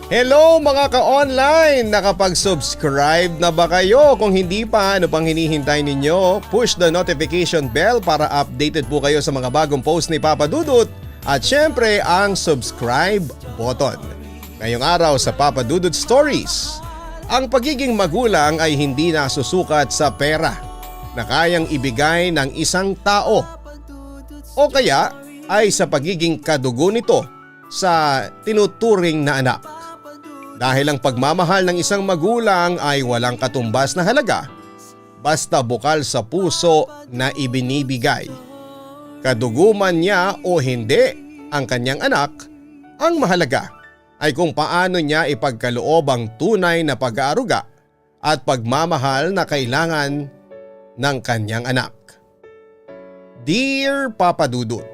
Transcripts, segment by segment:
Hello mga ka-online! Nakapag-subscribe na ba kayo? Kung hindi pa, ano pang hinihintay ninyo? Push the notification bell para updated po kayo sa mga bagong post ni Papa Dudut at syempre ang subscribe button. Ngayong araw sa Papa Dudut Stories, ang pagiging magulang ay hindi nasusukat sa pera na kayang ibigay ng isang tao o kaya ay sa pagiging kadugo nito sa tinuturing na anak. Dahil ang pagmamahal ng isang magulang ay walang katumbas na halaga basta bukal sa puso na ibinibigay. Kadugo man niya o hindi ang kanyang anak, ang mahalaga ay kung paano niya ipagkaloob ang tunay na pag-aaruga at pagmamahal na kailangan ng kanyang anak. Dear Papa Dudut,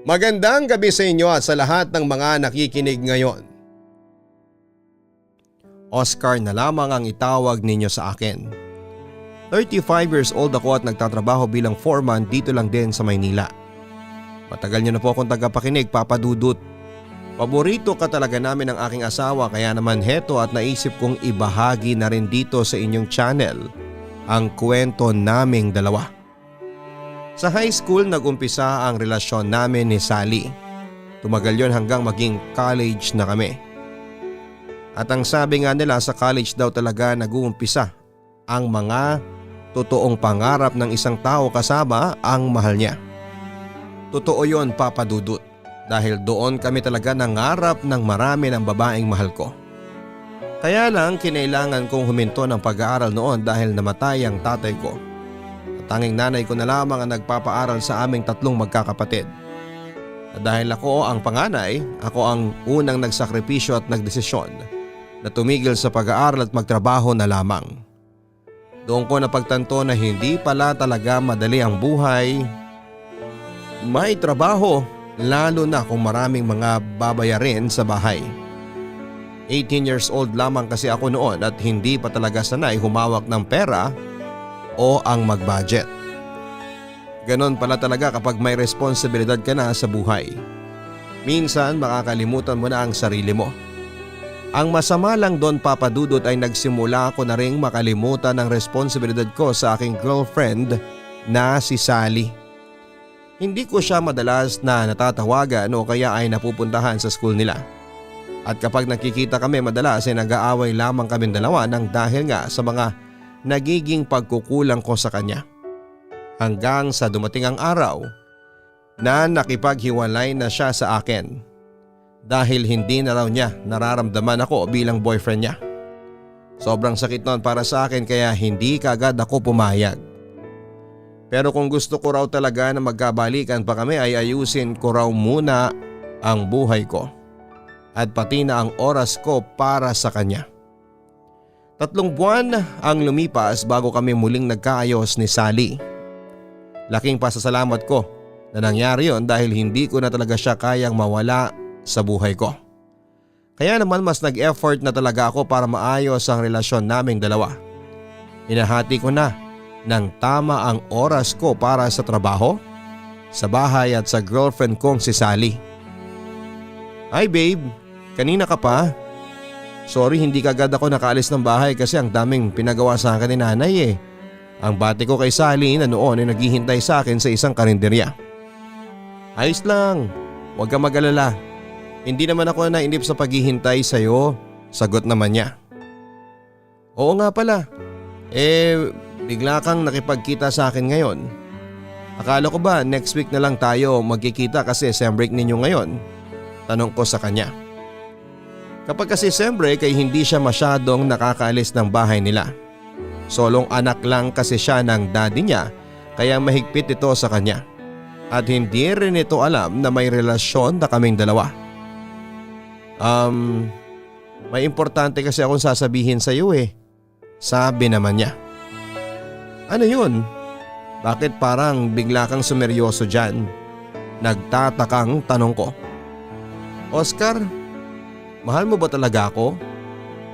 magandang gabi sa inyo at sa lahat ng mga nakikinig ngayon. Oscar na lamang ang itawag ninyo sa akin. 35 years old ako at nagtatrabaho bilang foreman dito lang din sa Maynila. Matagal niyo na po akong tagapakinig, Papa Dudut. Paborito ka talaga namin ng aking asawa kaya naman heto at naisip kong ibahagi na rin dito sa inyong channel ang kwento naming dalawa. Sa high school nag-umpisa ang relasyon namin ni Sally. Tumagal yon hanggang maging college na kami. At ang sabi nga nila sa college daw talaga nag-uumpisa ang mga totoong pangarap ng isang tao kasama ang mahal niya. Totoo yon, Papa Dudut, dahil doon kami talaga nangarap ng marami ng babaeng mahal ko. Kaya lang kinailangan kong huminto ng pag-aaral noon dahil namatay ang tatay ko. At tanging nanay ko na lamang ang nagpapaaral sa aming tatlong magkakapatid. At dahil ako ang panganay, ako ang unang nagsakripisyo at nagdesisyon na tumigil sa pag-aaral at magtrabaho na lamang. Doon ko napagtanto na hindi pala talaga madali ang buhay. May trabaho, lalo na kung maraming mga babayarin sa bahay. 18 years old lamang kasi ako noon at hindi pa talaga sanay humawak ng pera o ang mag-budget. Ganon pala talaga kapag may responsibilidad ka na sa buhay. Minsan makakalimutan mo na ang sarili mo. Ang masama lang doon, Papa Dudut, ay nagsimula ako na ring makalimutan ang responsibilidad ko sa aking girlfriend na si Sally. Hindi ko siya madalas na natatawagan o kaya ay napupuntahan sa school nila. At kapag nakikita kami madalas ay nag-aaway lamang kaming dalawa nang dahil nga sa mga nagiging pagkukulang ko sa kanya. Hanggang sa dumating ang araw na nakipaghiwalay na siya sa akin. Dahil hindi na raw niya nararamdaman ako bilang boyfriend niya. Sobrang sakit noon para sa akin kaya hindi kaagad ako pumayag. Pero kung gusto ko raw talaga na magkabalikan pa kami ay ayusin ko raw muna ang buhay ko. At pati na ang oras ko para sa kanya. 3 buwan ang lumipas bago kami muling nagkaayos ni Sally. Laking pasasalamat ko na nangyari yon dahil hindi ko na talaga siya kayang mawala sa buhay ko. Kaya naman mas nag-effort na talaga ako para maayos ang relasyon naming dalawa. Hinahati ko na ng tama ang oras ko para sa trabaho, sa bahay at sa girlfriend kong si Sally. Hi babe, kanina ka pa? Sorry hindi kagad ako nakaalis ng bahay kasi ang daming pinagawa sa akin ni nanay eh. Ang bati ko kay Sally na noon ay naghihintay sa akin sa isang karinderya. Ayos lang, huwag kang mag-alala. Hindi naman ako nainip sa paghihintay sa'yo, sagot naman niya. Oo nga pala, bigla kang nakipagkita sa akin ngayon. Akala ko ba next week na lang tayo magkikita kasi sem break ninyo ngayon? Tanong ko sa kanya. Kapag kasi sem break ay hindi siya masyadong nakakaalis ng bahay nila. Solong anak lang kasi siya ng daddy niya kaya mahigpit ito sa kanya. At hindi rin ito alam na may relasyon na kaming dalawa. May importante kasi akong sasabihin sa iyo eh. Sabi naman niya. Ano yun? Bakit parang bigla kang sumeryoso dyan? Nagtatakang tanong ko. Oscar, mahal mo ba talaga ako?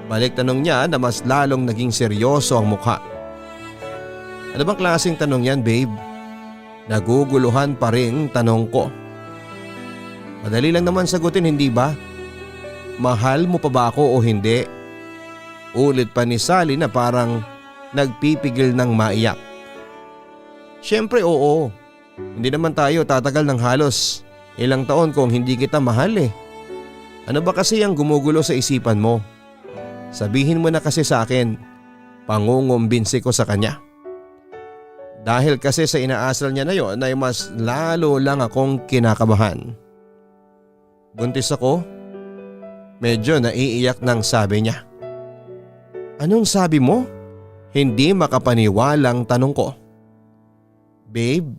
Balik tanong niya na mas lalong naging seryoso ang mukha. Ano bang klaseng tanong yan babe? Naguguluhan pa rin tanong ko. Madali lang naman sagutin hindi ba? mahal mo pa ba ako o hindi? Ulit pa ni Sally na parang nagpipigil ng maiyak. Siyempre oo. Hindi naman tayo tatagal ng halos ilang taon kung hindi kita mahal eh. Ano ba kasi ang gumugulo sa isipan mo? Sabihin mo na kasi sa akin. Pangungumbinsi ko sa kanya. Dahil kasi sa inaasal niya na yon ay mas lalo lang akong kinakabahan. Buntis ako? Medyo naiiyak nang sabi niya. Anong sabi mo? Hindi makapaniwalang tanong ko. Babe,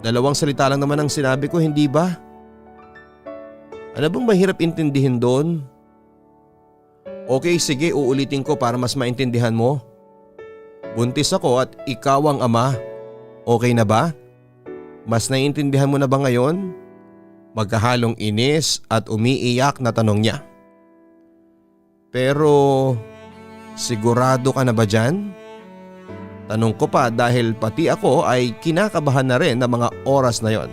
2 salita lang naman ang sinabi ko, hindi ba? Ano bang mahirap intindihin doon? Okay, sige, uulitin ko para mas maintindihan mo. Buntis ako at ikaw ang ama. Okay na ba? Mas naiintindihan mo na ba ngayon? Magkahalong inis at umiiyak na tanong niya. Pero sigurado ka na ba dyan? Tanong ko pa dahil pati ako ay kinakabahan na rin ng mga oras na yon.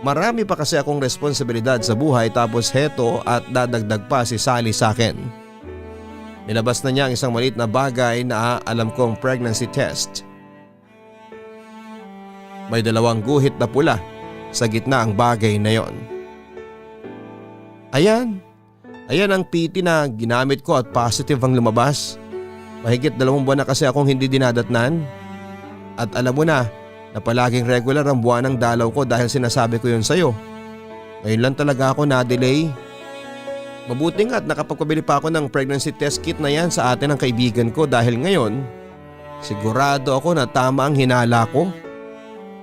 Marami pa kasi akong responsibilidad sa buhay tapos heto at dadagdag pa si Sally sa akin. Nilabas na niya ang isang maliit na bagay na alam kong pregnancy test. May 2 guhit na pula sa gitna ang bagay na yon. Ayan ang PT na ginamit ko at positive ang lumabas. Mahigit 2 buwan na kasi akong hindi dinadatnan. At alam mo na palaging regular ang buwan ng dalaw ko dahil sinasabi ko yun sa'yo. Ngayon lang talaga ako na-delay. Mabuti nga at nakapagpabili pa ako ng pregnancy test kit na yan sa atin ng kaibigan ko dahil ngayon sigurado ako na tama ang hinala ko.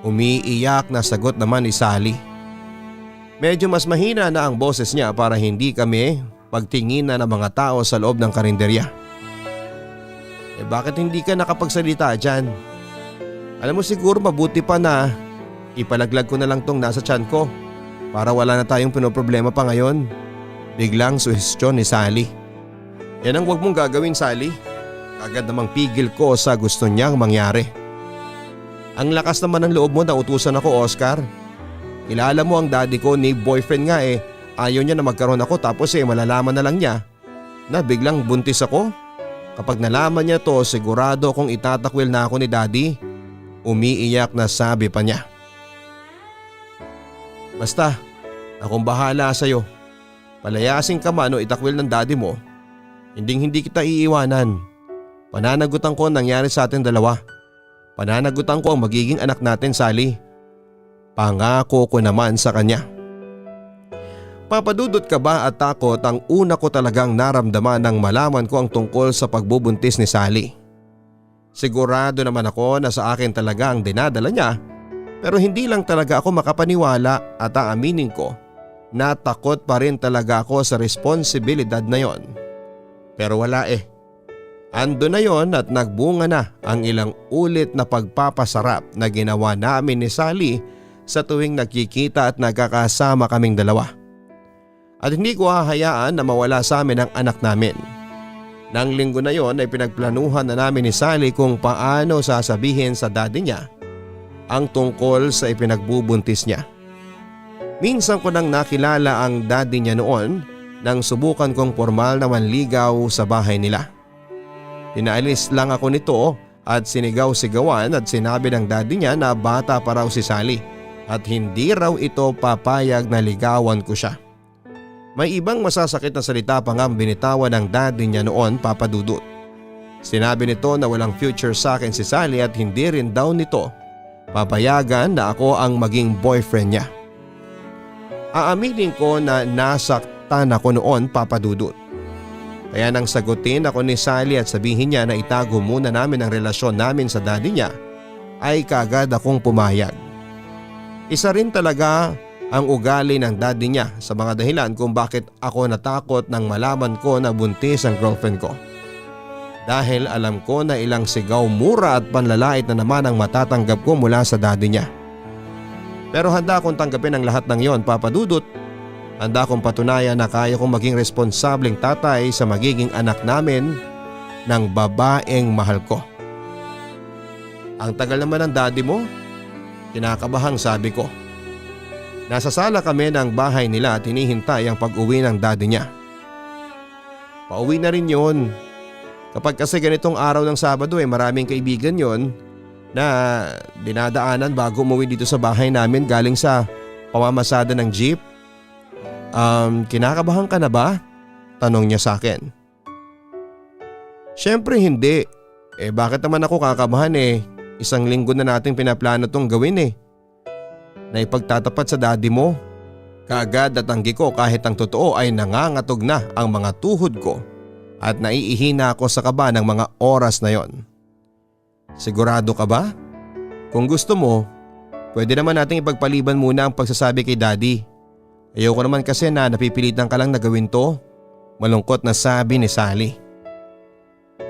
Umiiyak na sagot naman ni Sally. Medyo mas mahina na ang boses niya para hindi kami pagtingin na ng mga tao sa loob ng karinderya. Bakit hindi ka nakapagsalita dyan? Alam mo siguro mabuti pa na ipalaglag ko na lang tong nasa tiyan ko para wala na tayong pinoproblema pa ngayon. Biglang suhestyon ni Sally. Yan ang wag mong gagawin, Sally. Agad namang pigil ko sa gusto niyang mangyari. Ang lakas naman ng loob mo na utusan ako, Oscar. Kilala mo ang daddy ko ni boyfriend nga eh. Ayaw niya na magkaroon ako tapos malalaman na lang niya na biglang buntis ako. Kapag nalaman niya to sigurado kong itatakwil na ako ni daddy. Umiiyak na sabi pa niya. Basta, akong bahala sa'yo. Palayasin ka man o itakwil ng daddy mo. Hindi kita iiwanan. Pananagutan ko ang nangyari sa atin 2. Pananagutan ko ang magiging anak natin, Sally. Pangako ko naman sa kanya. Papadudot ka ba at takot ang una ko talagang naramdaman nang malaman ko ang tungkol sa pagbubuntis ni Sally. Sigurado naman ako na sa akin talaga ang dinadala niya pero hindi lang talaga ako makapaniwala at aaminin ko na takot pa rin talaga ako sa responsibilidad na yon. Pero wala eh. Ando na yon at nagbunga na ang ilang ulit na pagpapasarap na ginawa namin ni Sally sa tuwing nagkikita at nagkakasama kaming 2. At hindi ko hahayaan na mawala sa amin ang anak namin. Nang linggo na yon ay pinagplanuhan na namin ni Sally kung paano sasabihin sa daddy niya ang tungkol sa ipinagbubuntis niya. Minsan ko nang nakilala ang daddy niya noon nang subukan kong formal na manligaw sa bahay nila. Pinaalis lang ako nito at sinigaw-sigawan at sinabi ng daddy niya na bata pa raw si Sally at hindi raw ito papayag na ligawan ko siya. May ibang masasakit na salita pa nga binitawan ng daddy niya noon, Papa Dudut. Sinabi nito na walang future sa akin si Sally at hindi rin daw nito papayagan na ako ang maging boyfriend niya. Aaminin ko na nasaktan ako noon, Papa Dudut. Kaya nang sagutin ako ni Sally at sabihin niya na itago muna namin ang relasyon namin sa daddy niya, ay kaagad akong pumayag. Isa rin talaga ang ugali ng daddy niya sa mga dahilan kung bakit ako natakot nang malaman ko na buntis ang girlfriend ko. Dahil alam ko na ilang sigaw mura at panlalait na naman ang matatanggap ko mula sa daddy niya. Pero handa akong tanggapin ang lahat ng yon, Papa Dudut. Handa akong patunayan na kaya kong maging responsableng tatay sa magiging anak namin ng babaeng mahal ko. Ang tagal naman ng daddy mo? Kinakabahang sabi ko. Nasa sala kami ng bahay nila at hinihintay ang pag-uwi ng daddy niya. Pauwi na rin yun. Kapag kasi ganitong araw ng Sabado maraming kaibigan yon na dinadaanan bago umuwi dito sa bahay namin galing sa pamamasada ng jeep. Kinakabahan ka na ba? Tanong niya sa akin. Syempre hindi. Bakit naman ako kakabahan Isang linggo na nating pinaplano tong gawin Na ipagtatapat sa daddy mo. Kaagad natanggi ko kahit ang totoo ay nangangatog na ang mga tuhod ko at naiihina ako sa kaba ng mga oras na yon. Sigurado ka ba? Kung gusto mo, pwede naman nating ipagpaliban muna ang pagsasabi kay daddy. Ayoko naman kasi na napipilitan ka lang na gawin to. Malungkot na sabi ni Sally.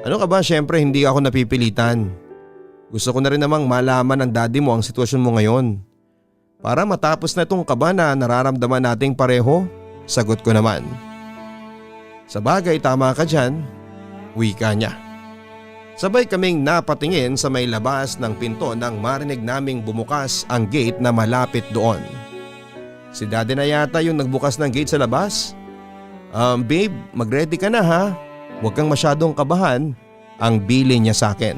Ano ka ba, syempre hindi ako napipilitan. Gusto ko na rin namang malaman ng daddy mo ang sitwasyon mo ngayon. Para matapos na itong kaba na nararamdaman nating pareho, sagot ko naman. Sabagay, tama ka dyan, wika niya. Sabay kaming napatingin sa may labas ng pinto nang marinig naming bumukas ang gate na malapit doon. Si daddy na yata yung nagbukas ng gate sa labas. Babe, mag-ready ka na ha. Huwag kang masyadong kabahan, ang bili niya sa akin.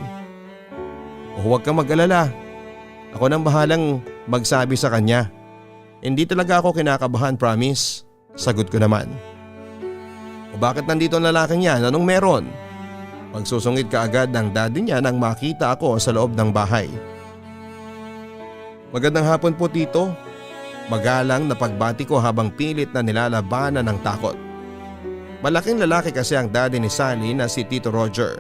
Huwag kang mag-alala. Ako nang bahalang magsabi sa kanya. Hindi talaga ako kinakabahan, promise. Sagot ko naman. O bakit nandito ang lalaking yan? Anong meron? Magsusungit ka agad ng daddy niya nang makita ako sa loob ng bahay. Magandang hapon po, tito. Magalang na pagbati ko habang pilit na nilalabanan ng takot. Malaking lalaki kasi ang daddy ni Sally na si Tito Roger.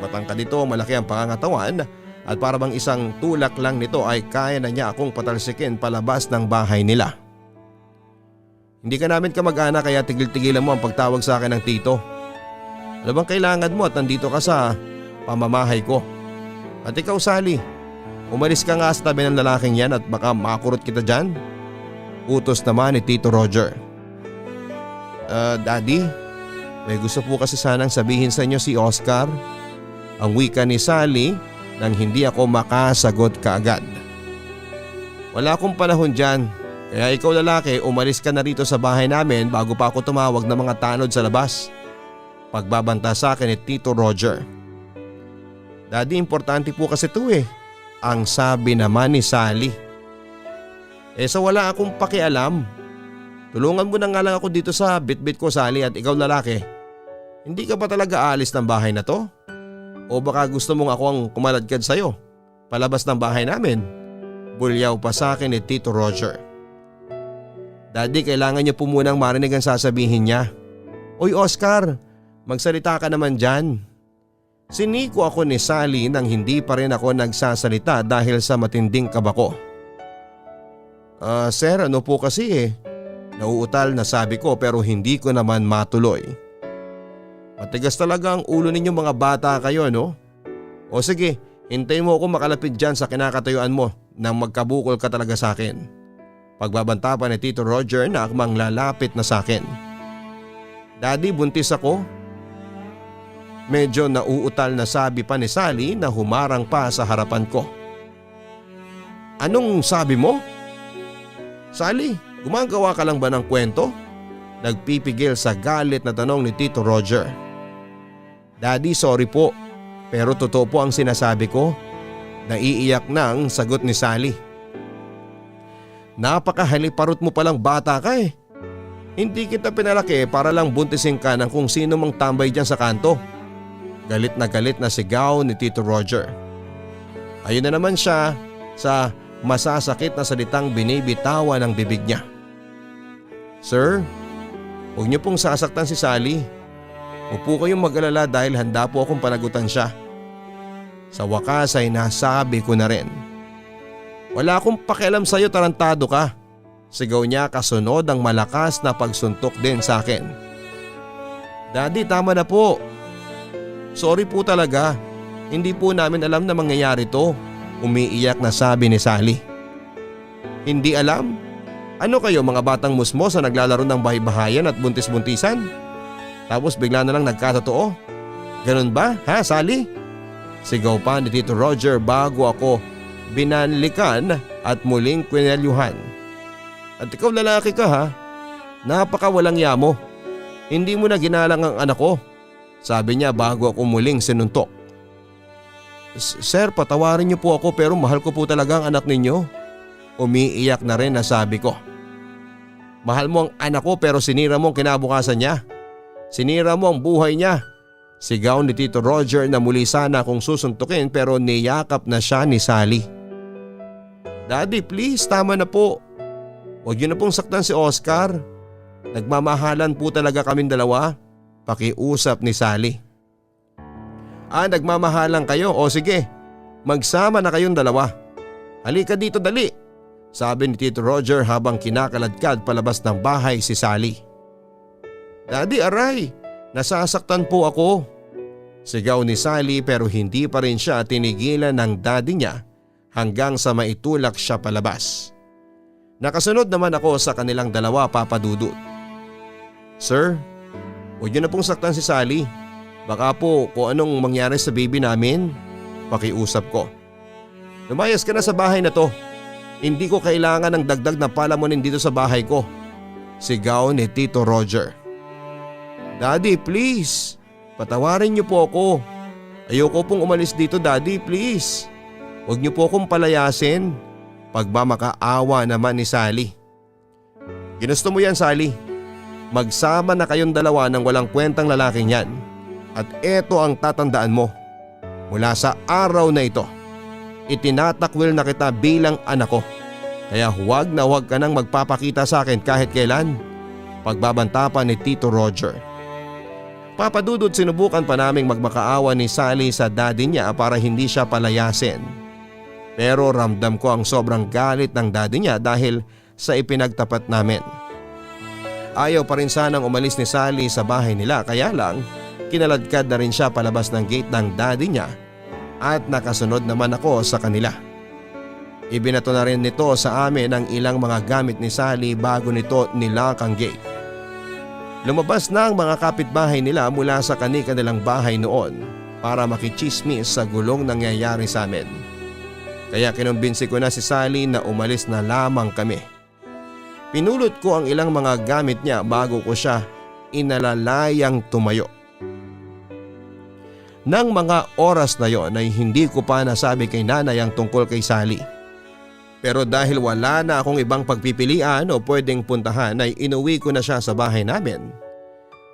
Matangkad ito, malaki ang pangangatawan at para bang isang tulak lang nito ay kaya na niya akong patalsikin palabas ng bahay nila. Hindi ka namin kamag-anak kaya tigil-tigilan mo ang pagtawag sa akin ng tito. Ano bang kailangan mo at nandito ka sa pamamahay ko? At ikaw, Sally, umalis ka nga sa tabi ng lalaking yan at baka makurot kita dyan. Utos naman ni Tito Roger. Daddy, may gusto po kasi sanang sabihin sa inyo si Oscar. Ang wika ni Sally nang hindi ako makasagot kaagad. Wala akong panahon dyan. Kaya ikaw lalaki, umalis ka na rito sa bahay namin bago pa ako tumawag ng mga tanod sa labas. Pagbabanta sa akin ni Tito Roger. Daddy, importante po kasi ito ang sabi naman ni Sally. Sa wala akong pakialam. Tulungan mo na nga lang ako dito sa bit-bit ko, Sally, at ikaw lalaki. Hindi ka ba talaga aalis ng bahay na to? O baka gusto mong ako ang kumaladkad sa'yo palabas ng bahay namin? Bulyaw pa sa akin ni Tito Roger. Daddy, kailangan niyo po munang marinig ang sasabihin niya. Oy Oscar, magsalita ka naman dyan. Siniko ako ni Sally nang hindi pa rin ako nagsasalita dahil sa matinding kaba ko. Sir, ano po kasi nauutal na sabi ko pero hindi ko naman matuloy. Matigas talaga ang ulo ninyo mga bata kayo, no? O sige, hintayin mo ako makalapit dyan sa kinakatayuan mo nang magkabukol ka talaga sa akin. Pagbabanta pa ni Tito Roger na akmang lalapit na sa akin. Daddy, buntis ako. Medyo nauutal na sabi pa ni Sally na humarang pa sa harapan ko. Anong sabi mo? Sally, gumagawa ka lang ba ng kwento? Nagpipigil sa galit na tanong ni Tito Roger. Daddy, sorry po, pero totoo po ang sinasabi ko. Naiiyak na ang sagot ni Sally. Napakahaliparot mo palang bata ka Hindi kita pinalaki para lang buntisin ka ng kung sino mang tambay dyan sa kanto. Galit na sigaw ni Tito Roger. Ayun na naman siya sa masasakit na salitang binibitawan ng bibig niya. Sir, huwag niyo pong sasaktan si Sally. Huwag po kayong mag-alala dahil handa po akong panagutan siya. Sa wakas ay nasabi ko na rin. Wala akong pakialam sa'yo, tarantado ka. Sigaw niya kasunod ang malakas na pagsuntok din sa akin. Daddy, tama na po. Sorry po talaga. Hindi po namin alam na mangyayari to. Umiiyak na sabi ni Sally. Hindi alam? Ano kayo mga batang musmos na naglalaro ng bahay-bahayan at buntis-buntisan? Tapos bigla na lang nagkatotoo? Ganun ba, ha Sally? Sigaw pa ni Tito Roger bago ako binanlikan at muling kwinelyuhan. At ikaw lalaki ka ha, napakawalang yamo. Hindi mo na ginalang ang anak ko, sabi niya bago ako muling sinuntok. Sir, patawarin niyo po ako pero mahal ko po talaga ang anak ninyo. Umiiyak na rin na sabi ko. Mahal mo ang anak ko pero sinira mo ang kinabukasan niya. Sinira mo ang buhay niya. Sigaw ni Tito Roger na muli sana akong susuntukin pero niyakap na siya ni Sally. Daddy, please, tama na po. Huwag niyo na pong saktan si Oscar. Nagmamahalan po talaga kaming dalawa. Pakiusap ni Sally. Nagmamahalan kayo? O sige, magsama na kayong dalawa. Halika dito dali, sabi ni Tito Roger habang kinakaladkad palabas ng bahay si Sally. Daddy, aray, nasasaktan po ako. Sigaw ni Sally pero hindi pa rin siya tinigilan ng daddy niya hanggang sa maitulak siya palabas. Nakasunod naman ako sa kanilang dalawa, Papa Dudut. Sir, huwag niyo na pong saktan si Sally. Baka po kung anong mangyari sa baby namin, pakiusap ko. Lumayas ka na sa bahay na to. Hindi ko kailangan ng dagdag na palamunin dito sa bahay ko. Sigaw ni Tito Roger. Daddy, please. Patawarin niyo po ako. Ayoko pong umalis dito, Daddy, please. Huwag niyo po akong palayasin. Pagmamakaawa naman ni Sally. Ginusto mo yan, Sally. Magsama na kayong dalawa ng walang kwentang lalaking yan. At eto ang tatandaan mo. Mula sa araw na ito, itinatakwil na kita bilang anak ko. Kaya huwag na huwag ka nang magpapakita sa akin kahit kailan. Pagbabanta pa ni Tito Roger. Papa Dudut, sinubukan pa naming magmakaawa ni Sally sa daddy niya para hindi siya palayasin. Pero ramdam ko ang sobrang galit ng daddy niya dahil sa ipinagtapat namin. Ayaw pa rin sanang umalis ni Sally sa bahay nila kaya lang kinaladkad na rin siya palabas ng gate ng daddy niya at nakasunod naman ako sa kanila. Ibinato na rin nito sa amin ang ilang mga gamit ni Sally bago nito nilock ang gate. Lumabas na ang mga kapitbahay nila mula sa kanilang bahay noon para makichismis sa gulong nangyayari sa amin. Kaya kinumbinsi ko na si Sally na umalis na lamang kami. Pinulot ko ang ilang mga gamit niya bago ko siya inalalayang tumayo. Nang mga oras na yon ay hindi ko pa nasabi kay nanay ang tungkol kay Sally. Pero dahil wala na akong ibang pagpipilian o pwedeng puntahan ay inuwi ko na siya sa bahay namin.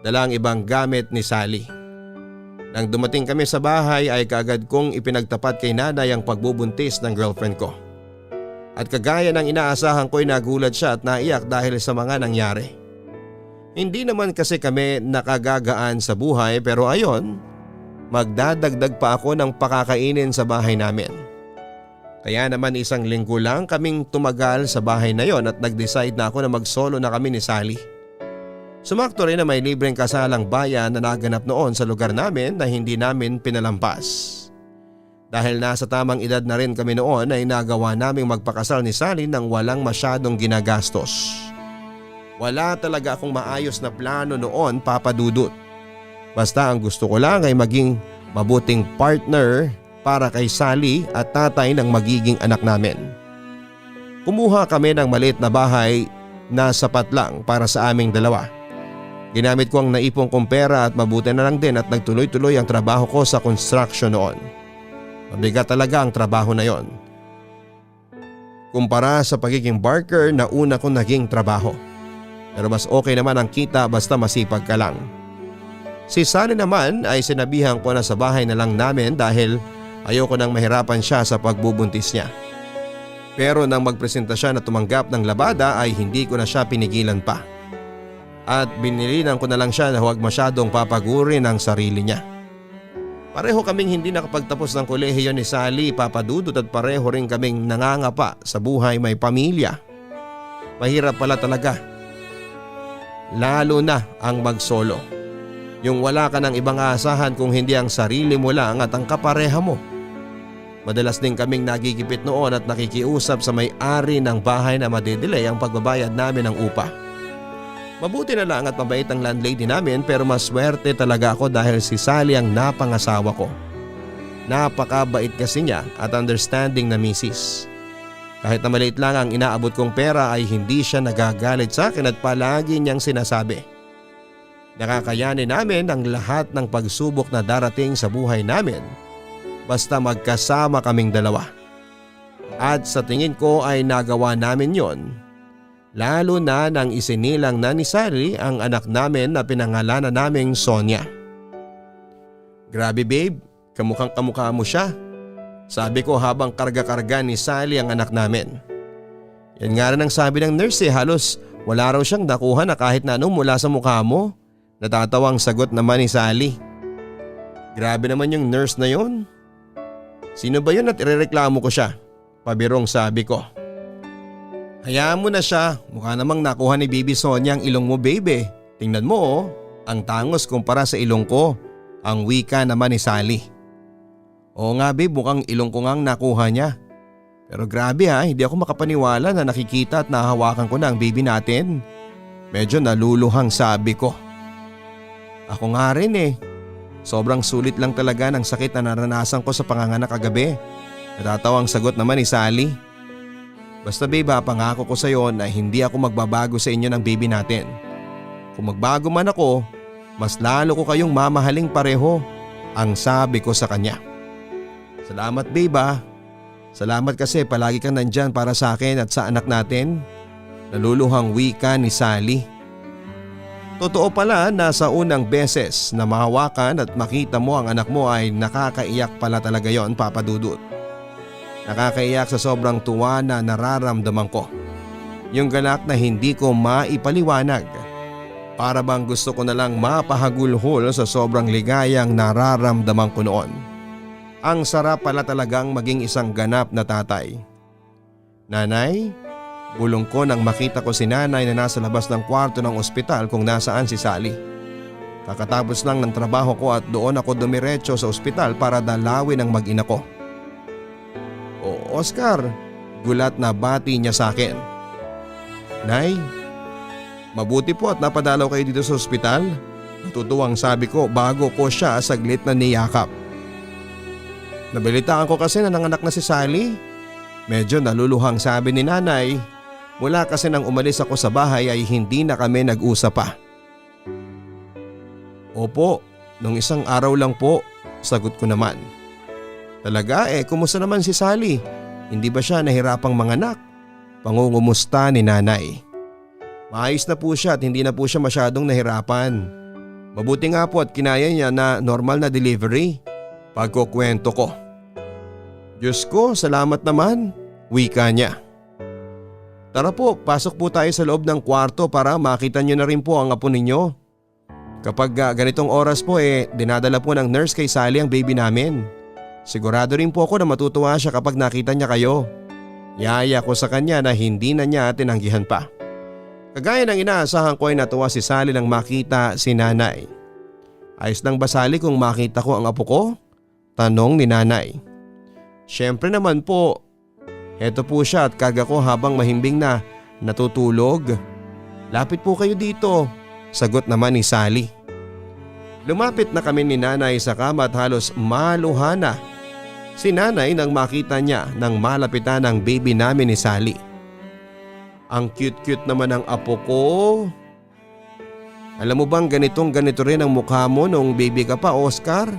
Dala ang ibang gamit ni Sally. Nang dumating kami sa bahay ay kaagad kong ipinagtapat kay nanay ang pagbubuntis ng girlfriend ko. At kagaya ng inaasahan ko ay nagulat siya at naiyak dahil sa mga nangyari. Hindi naman kasi kami nakagagaan sa buhay pero ayon, magdadagdag pa ako ng pakakainin sa bahay namin. Kaya naman isang linggo lang kaming tumagal sa bahay na yon at nag-decide na ako na mag-solo na kami ni Sally. Sumakto rin na may libreng kasalang bayan na naganap noon sa lugar namin na hindi namin pinalampas. Dahil nasa tamang edad na rin kami noon ay nagawa naming magpakasal ni Sally nang walang masyadong ginagastos. Wala talaga akong maayos na plano noon, Papa Dudut. Basta ang gusto ko lang ay maging mabuting partner para kay Sally at tatay ng magiging anak namin. Kumuha kami ng maliit na bahay na sapat lang para sa aming dalawa. Ginamit ko ang naipong kong pera at mabuti na lang din at nagtuloy-tuloy ang trabaho ko sa construction noon. Mabigat talaga ang trabaho na yon. Kumpara sa pagiging barker na una kong naging trabaho. Pero mas okay naman ang kita basta masipag ka lang. Si Sally naman ay sinabihan ko na sa bahay na lang namin dahil ayoko nang mahirapan siya sa pagbubuntis niya. Pero nang magpresenta siya na tumanggap ng labada ay hindi ko na siya pinigilan pa. At binilinan ko na lang siya na huwag masyadong papagurin ang sarili niya. Pareho kaming hindi nakapagtapos ng kolehiyo ni Sally, Papa Dudut, at pareho rin kaming nangangapa sa buhay may pamilya. Mahirap pala talaga. Lalo na ang mag-solo. Yung wala ka ng ibang aasahan kung hindi ang sarili mo lang at ang kapareha mo. Madalas din kaming nagigipit noon at nakikiusap sa may-ari ng bahay na madedelay ang pagbabayad namin ng upa. Mabuti na lang at mabait ang landlady namin pero maswerte talaga ako dahil si Sally ang napangasawa ko. Napakabait kasi niya at understanding na misis. Kahit na maliit lang ang inaabot kong pera ay hindi siya nagagalit sa akin at palagi niyang sinasabi. Nakakayanin namin ang lahat ng pagsubok na darating sa buhay namin basta magkasama kaming dalawa. At sa tingin ko ay nagawa namin yon. Lalo na nang isinilang na ni Sally ang anak namin na pinangalanan naming Sonia. Grabe babe, kamukhang kamukha mo siya. Sabi ko habang karga-karga ni Sally ang anak namin. Yan nga rin ang sabi ng nurse halos wala raw siyang nakuha na kahit na anong mula sa mukha mo. Natatawang sagot naman ni Sally. Grabe naman yung nurse na yon. Sino ba yun at irereklamo ko siya? Pabirong sabi ko. Hayaan mo na siya, mukha namang nakuha ni Baby Sonia ang ilong mo baby. Tingnan mo oh, ang tangos kumpara sa ilong ko. Ang wika naman ni Sally. Oo nga babe, mukhang ilong ko ngang nakuha niya. Pero grabe hindi ako makapaniwala na nakikita at nahahawakan ko na ang baby natin. Medyo naluluhang sabi ko. Ako nga rin Sobrang sulit lang talaga ng sakit na naranasan ko sa panganganak kagabi. Natatawang sagot naman ni Sally. Basta babe pangako ko sa iyo na hindi ako magbabago sa inyo ng baby natin. Kung magbago man ako, mas lalo ko kayong mamahaling pareho, ang sabi ko sa kanya. Salamat babe Salamat kasi palagi kang nandyan para sa akin at sa anak natin. Naluluhang wika ni Sally. Totoo pala na sa unang beses na mahawakan at makita mo ang anak mo ay nakakaiyak pala talaga yon Papa Dudut. Nakakaiyak sa sobrang tuwa na nararamdaman ko. Yung ganap na hindi ko maipaliwanag. Para bang gusto ko na lang mapahagulhol sa sobrang ligayang nararamdaman ko noon. Ang sarap pala talagang maging isang ganap na tatay. Nanay? Bulong ko nang makita ko si nanay na nasa labas ng kwarto ng ospital kung nasaan si Sally. Kakatapos lang ng trabaho ko at doon ako dumiretso sa ospital para dalawin ang mag-ina ko. O Oscar, gulat na bati niya sa akin. Nay, mabuti po at napadalaw kayo dito sa ospital. Natutuwang sabi ko bago ko siya saglit na niyakap. Nabalitaan ko kasi na nanganak na si Sally. Medyo naluluhang sabi ni nanay. Mula kasi nang umalis ako sa bahay ay hindi na kami nag-usap pa. Opo, nung isang araw lang po, sagot ko naman. Talaga kumusta naman si Sally? Hindi ba siya nahirapang manganak? Pangungumusta ni nanay. Maayos na po siya at hindi na po siya masyadong nahirapan. Mabuti nga po at kinaya niya na normal na delivery. Pagkukwento ko. Diyos ko, salamat naman, wika niya. Tara po, pasok po tayo sa loob ng kwarto para makita niyo na rin po ang apo ninyo. Kapag ganitong oras po dinadala po ng nurse kay Sally ang baby namin. Sigurado rin po ako na matutuwa siya kapag nakita niya kayo. Yaya ko sa kanya na hindi na niya tinanggihan pa. Kagaya ng inaasahan ko ay natuwa si Sally nang makita si nanay. Ayos lang ba Sally kung makita ko ang apo ko? Tanong ni nanay. Siyempre naman po. Heto po siya at karga ko habang mahimbing na natutulog. Lapit po kayo dito, sagot naman ni Sally. Lumapit na kami ni nanay sa kama at halos maluhana si nanay nang makita niya nang malapitan ang baby namin ni Sally. Ang cute-cute naman ng apo ko. Alam mo bang ganito rin ang mukha mo nung baby ka pa, Oscar?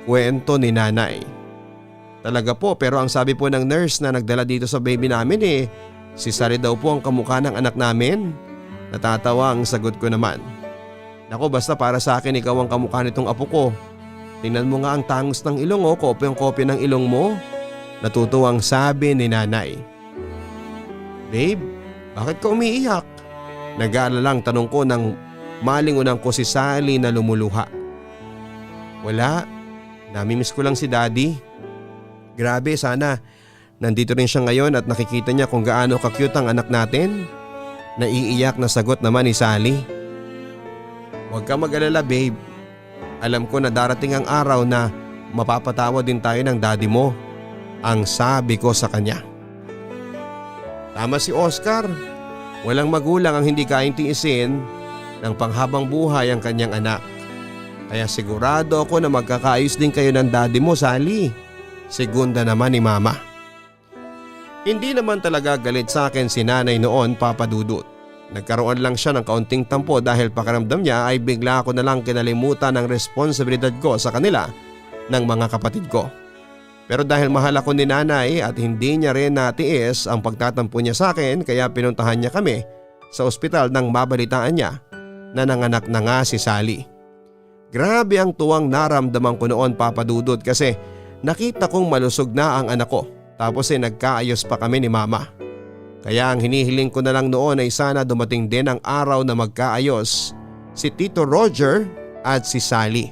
Kwento ni nanay. Talaga po, pero ang sabi po ng nurse na nagdala dito sa baby namin si Sally daw po ang kamukha ng anak namin. Natatawa ang sagot ko naman. Naku, basta para sa akin ikaw ang kamukha nitong apo ko. Tingnan mo nga ang tangos ng ilong kopyang-kopya ng ilong mo. Natutuwang sabi ni nanay. Babe, bakit ka umiiyak? Nag-aalalang tanong ko nang malingunan ko si Sally na lumuluha. Wala, namimiss ko lang si Daddy. Grabe, sana nandito rin siya ngayon at nakikita niya kung gaano ka-cute ang anak natin. Naiiyak na sagot naman ni Sally. Huwag ka mag-alala babe. Alam ko na darating ang araw na mapapatawa din tayo ng daddy mo. Ang sabi ko sa kanya. Tama si Oscar. Walang magulang ang hindi kaintiisin ng panghabang buhay ang kanyang anak. Kaya sigurado ako na magkakaayos din kayo ng daddy mo, Sally. Segunda naman ni Mama. Hindi naman talaga galit sa akin si nanay noon, Papa Dudut. Nagkaroon lang siya ng kaunting tampo dahil pakiramdam niya ay bigla ako na lang kinalimutan ng responsibilidad ko sa kanila ng mga kapatid ko. Pero dahil mahal ako ni nanay at hindi niya rin natiis ang pagtatampo niya sa akin, kaya pinuntahan niya kami sa ospital nang mabalitaan niya na nanganak na nga si Sally. Grabe ang tuwang naramdaman ko noon, Papa Dudut, kasi nakita kong malusog na ang anak ko, tapos ay nagkaayos pa kami ni mama. Kaya ang hinihiling ko na lang noon ay sana dumating din ang araw na magkaayos si Tito Roger at si Sally.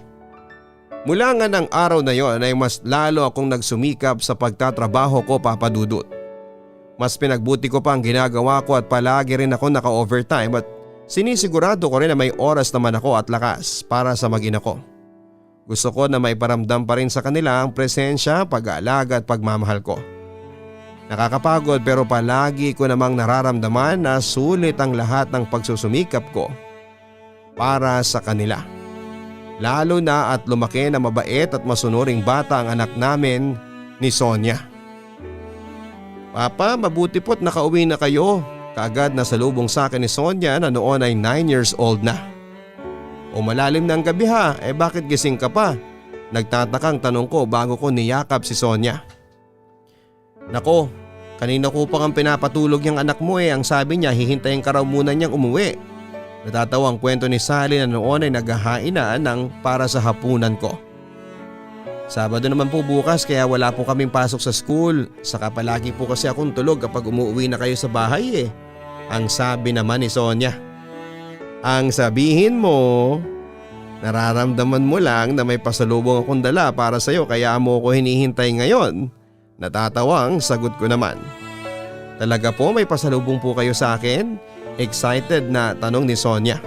Mula nga ng araw na yon ay mas lalo akong nagsumikap sa pagtatrabaho ko, Papa Dudut. Mas pinagbuti ko pa ang ginagawa ko at palagi rin ako naka-overtime at sinisigurado ko rin na may oras naman ako at lakas para sa mag-ina ko. Gusto ko na maiparamdam pa rin sa kanila ang presensya, pag-aalaga at pagmamahal ko. Nakakapagod pero palagi ko namang nararamdaman na sulit ang lahat ng pagsusumikap ko para sa kanila. Lalo na at lumaki na mabait at masunuring bata ang anak namin ni Sonia. Papa, mabuti po't nakauwi na kayo. Kaagad na salubong sa akin ni Sonia na noon ay 9 years old na. O malalim ng gabi ha, bakit gising ka pa? Nagtatakang tanong ko bago ko niyakap si Sonia. Nako, kanina ko pa kang pinapatulog yung anak mo ang sabi niya hihintayin ka raw muna niyang umuwi. Natatawa ang kwento ni Sally na noon ay naghahain na ng para sa hapunan ko. Sabado naman po bukas kaya wala po kaming pasok sa school. Saka palagi po kasi akong tulog kapag umuwi na kayo sa bahay ang sabi naman ni Sonia. Ang sabihin mo, nararamdaman mo lang na may pasalubong akong dala para sa'yo kaya mo ko hinihintay ngayon. Natatawang sagot ko naman. Talaga po may pasalubong po kayo sa akin? Excited na tanong ni Sonia.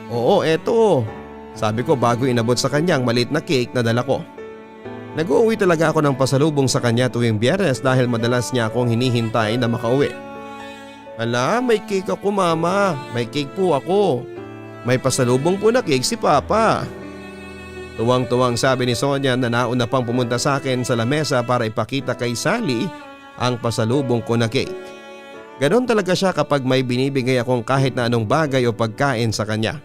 Oo, eto. Sabi ko bago inabot sa kanya ang maliit na cake na dala ko. Nag-uuwi talaga ako ng pasalubong sa kanya tuwing Biyernes dahil madalas niya akong hinihintay na makauwi. Ala, may cake ako mama. May cake po ako. May pasalubong po na cake si Papa. Tuwang-tuwang sabi ni Sonia na nauna pang pumunta sa akin sa lamesa para ipakita kay Sally ang pasalubong ko na cake. Ganon talaga siya kapag may binibigay akong kahit na anong bagay o pagkain sa kanya.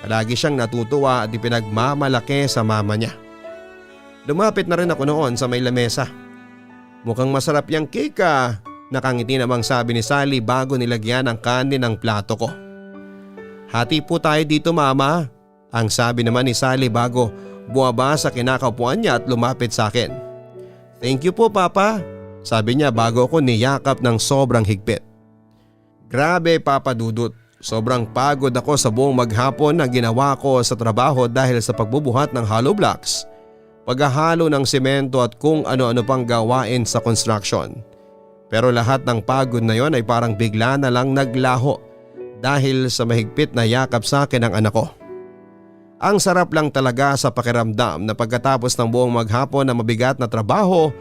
Palagi siyang natutuwa at ipinagmamalaki sa mama niya. Lumapit na rin ako noon sa may lamesa. Mukhang masarap yung cake ah. Nakangiti namang sabi ni Sally bago nilagyan ang kanin ng plato ko. Hati po tayo dito mama. Ang sabi naman ni Sally bago buwaba sa kinakaupuan niya at lumapit sa akin. Thank you po Papa, sabi niya bago ako niyakap ng sobrang higpit. Grabe Papa Dudut, sobrang pagod ako sa buong maghapon na ginawa ko sa trabaho dahil sa pagbubuhat ng hollow blocks, paghahalo ng semento at kung ano-ano pang gawain sa construction. Pero lahat ng pagod na yon ay parang bigla na lang naglaho dahil sa mahigpit na yakap sa akin ng anak ko. Ang sarap lang talaga sa pakiramdam na pagkatapos ng buong maghapon na mabigat na trabaho,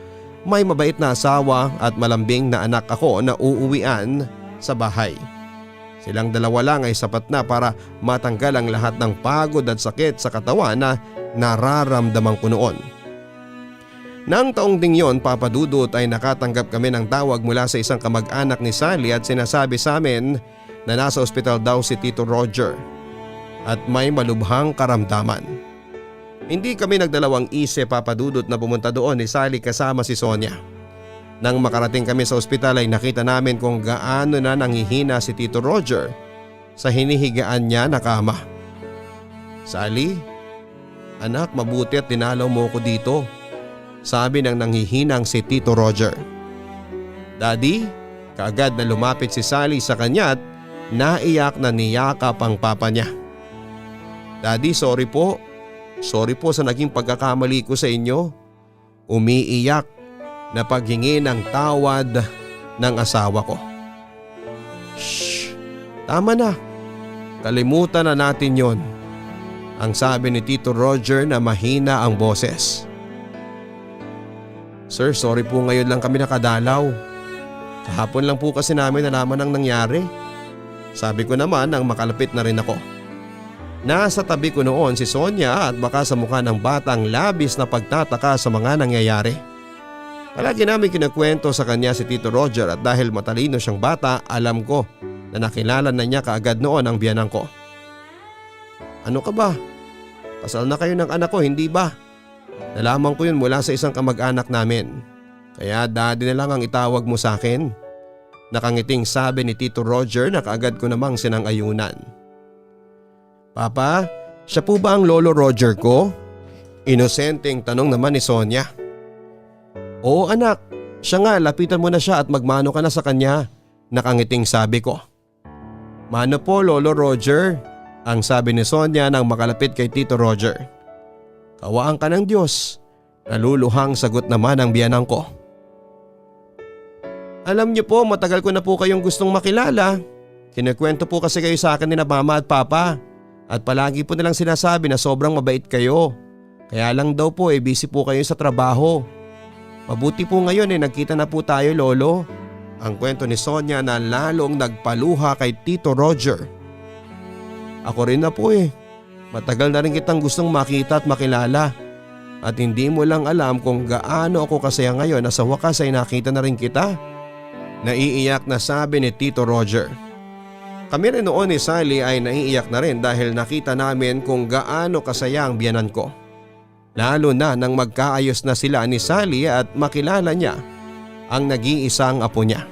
may mabait na asawa at malambing na anak ako na uuwian sa bahay. Silang dalawa lang ay sapat na para matanggal ang lahat ng pagod at sakit sa katawan na nararamdaman ko noon. Nang taong ding yon, Papa Dudut, ay nakatanggap kami ng tawag mula sa isang kamag-anak ni Sally at sinasabi sa amin na nasa ospital daw si Tito Roger at may malubhang karamdaman. Hindi kami nagdalawang isip Papa Dudut na pumunta doon ni Sally kasama si Sonia. Nang makarating kami sa ospital ay nakita namin kung gaano na nanghihina si Tito Roger sa hinihigaan niya na kama. Sally, anak mabuti at dinalaw mo ko dito, sabi ng nanghihinang si Tito Roger. Daddy, kaagad na lumapit si Sally sa kanya at naiyak na niyakap ang papa niya. Daddy, sorry po. Sorry po sa naging pagkakamali ko sa inyo. Umiiyak na paghingi ng tawad ng asawa ko. Shh! Tama na. Kalimutan na natin yon, ang sabi ni Tito Roger na mahina ang boses. Sir, sorry po ngayon lang kami nakadalaw. Kahapon lang po kasi namin nalaman ang nangyari. Sabi ko naman nang makalapit na rin ako. Nasa tabi ko noon si Sonia at baka sa mukha ng batang labis na pagtataka sa mga nangyayari. Palagi namin kinakwento sa kanya si Tito Roger at dahil matalino siyang bata, alam ko na nakilala na niya kaagad noon ang biyanang ko. Ano ka ba? Kasal na kayo ng anak ko, hindi ba? Nalaman ko yun mula sa isang kamag-anak namin. Kaya daddy na lang ang itawag mo sa akin. Nakangiting sabi ni Tito Roger na kaagad ko namang sinang-ayunan. Papa, siya po ba ang lolo Roger ko? Inosenteng tanong naman ni Sonia. Oo anak, siya nga, lapitan mo na siya at magmano ka na sa kanya. Nakangiting sabi ko. Mano po lolo Roger, ang sabi ni Sonia nang makalapit kay Tito Roger. Kawaan ka ng Diyos, naluluhang sagot naman ang biyanang ko. Alam niyo po, matagal ko na po kayong gustong makilala. Kinikwento po kasi kayo sa akin ni na mama at papa. At palagi po nilang sinasabi na sobrang mabait kayo. Kaya lang daw po busy po kayo sa trabaho. Mabuti po ngayon nagkita na po tayo lolo. Ang kwento ni Sonia na lalong nagpaluha kay Tito Roger. Ako rin na po Matagal na rin kitang gustong makita at makilala. At hindi mo lang alam kung gaano ako kasaya ngayon na sa wakas ay nakita na rin kita. Naiiyak na sabi ni Tito Roger. Kami rin noon ni Sally ay naiiyak na rin dahil nakita namin kung gaano kasaya ang biyanan ko. Lalo na nang magkaayos na sila ni Sally at makilala niya ang nag-iisang apo niya.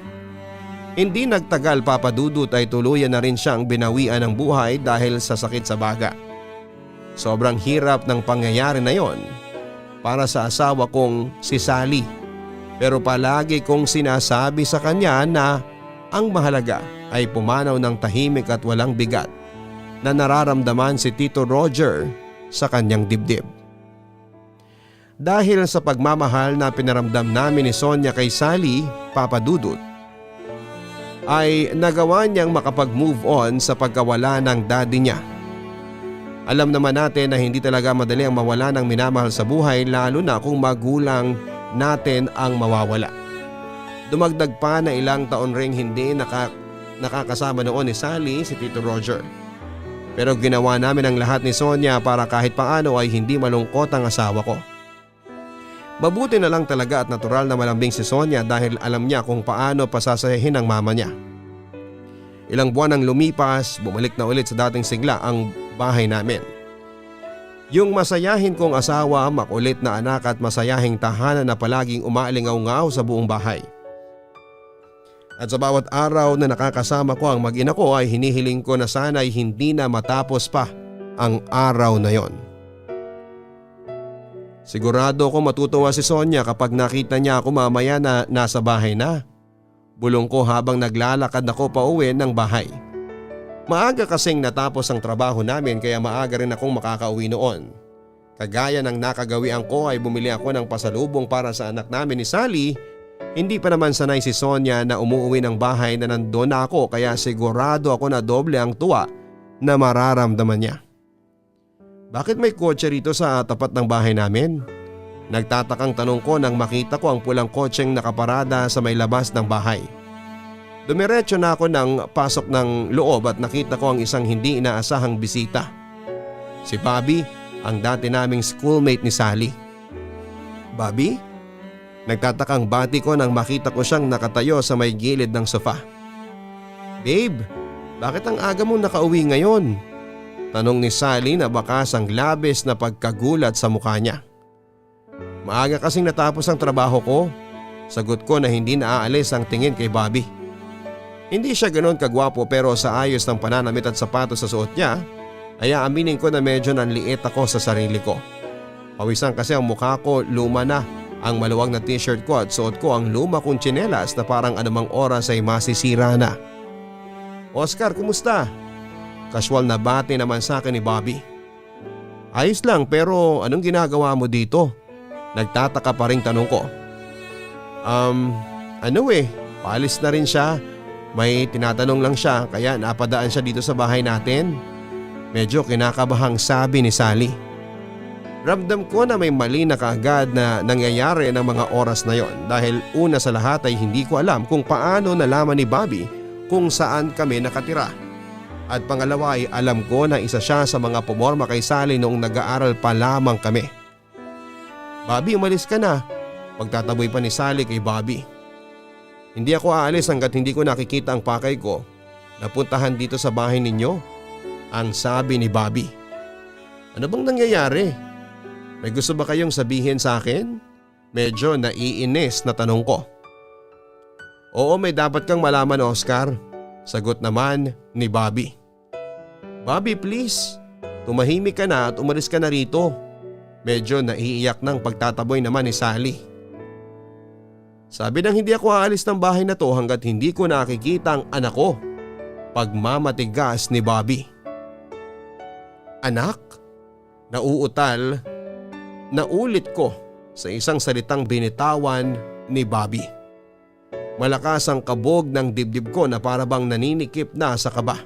Hindi nagtagal papadudot ay tuluyan na rin siyang binawian ng buhay dahil sa sakit sa baga. Sobrang hirap ng pangyayari na yon para sa asawa kong si Sally. Pero palagi kong sinasabi sa kanya na ang mahalaga ay pumanaw ng tahimik at walang bigat na nararamdaman si Tito Roger sa kanyang dibdib. Dahil sa pagmamahal na pinaramdam namin ni Sonia kay Sally, papadudot, ay nagawa niyang makapag-move on sa pagkawala ng daddy niya. Alam naman natin na hindi talaga madali ang mawala ng minamahal sa buhay lalo na kung magulang natin ang mawawala. Dumagdag pa na ilang taon ring hindi nakakasama noon ni Sally si Tito Roger. Pero ginawa namin ang lahat ni Sonia para kahit paano ay hindi malungkot ang asawa ko. Mabuti na lang talaga at natural na malambing si Sonia dahil alam niya kung paano pasasayahin ang mama niya. Ilang buwan ang lumipas, bumalik na ulit sa dating sigla ang bahay namin. Yung masayahin kong asawa, makulit na anak at masayahing tahanan na palaging umaalingaw-ngaw sa buong bahay. At sa bawat araw na nakakasama ko ang mag-ina ko ay hinihiling ko na sana'y hindi na matapos pa ang araw na yon. Sigurado ko matutuwa si Sonia kapag nakita niya ako mamaya na nasa bahay na. Bulong ko habang naglalakad ako pa uwi ng bahay. Maaga kasing natapos ang trabaho namin kaya maaga rin akong makakauwi noon. Kagaya ng nakagawian ko ay bumili ako ng pasalubong para sa anak namin ni Sally. Hindi pa naman sanay si Sonia na umuwi ng bahay na nandoon na ako kaya sigurado ako na doble ang tuwa na mararamdaman niya. Bakit may kotse rito sa tapat ng bahay namin? Nagtatakang tanong ko nang makita ko ang pulang kotseng nakaparada sa may labas ng bahay. Dumiretso na ako ng pasok ng loob at nakita ko ang isang hindi inaasahang bisita. Si Bobby, ang dati naming schoolmate ni Sally. Bobby? Nagtatakang bati ko nang makita ko siyang nakatayo sa may gilid ng sofa. Babe, bakit ang aga mo nakauwi ngayon? Tanong ni Sally na bakas ang labis na pagkagulat sa mukha niya. Maaga kasing natapos ang trabaho ko. Sagot ko na hindi naaalis ang tingin kay Bobby. Hindi siya ganoon kagwapo pero sa ayos ng pananamit at sapatos sa suot niya ay aaminin ko na medyo nanliit ako sa sarili ko. Pawisan kasi ang mukha ko, luma na ang maluwag na t-shirt ko at suot ko ang luma kong tsinelas na parang anumang oras ay masisira na. Oscar, kumusta? Casual na bati naman sa akin ni Bobby. Ayos lang pero anong ginagawa mo dito? Nagtataka pa ring tanong ko. Paalis na rin siya. May tinatanong lang siya kaya napadaan siya dito sa bahay natin. Medyo kinakabahang sabi ni Sally. Ramdam ko na may mali na kaagad na nangyayari ng mga oras na yon dahil una sa lahat ay hindi ko alam kung paano nalaman ni Bobby kung saan kami nakatira. At pangalawa ay alam ko na isa siya sa mga pumorma kay Sally noong nag-aaral pa lamang kami. Bobby, umalis ka na. pagtataboy pa ni Sally kay Bobby. Hindi ako aalis hanggat hindi ko nakikita ang pakay ko na puntahan dito sa bahay ninyo, ang sabi ni Bobby. Ano bang nangyayari? May gusto ba kayong sabihin sa akin? Medyo naiinis na tanong ko. Oo, may dapat kang malaman, Oscar. Sagot naman ni Bobby. Bobby, please. Tumahimik ka na at umalis ka na rito. Medyo naiiyak ng pagtataboy naman ni Sally. Sabi nang hindi ako aalis ng bahay na to hanggat hindi ko nakikita ang anak ko. Pagmamatigas ni Bobby. Anak? Nauutal. Naulit ko sa isang salitang binitawan ni Bobby. Malakas ang kabog ng dibdib ko na para bang naninikip na sa kaba.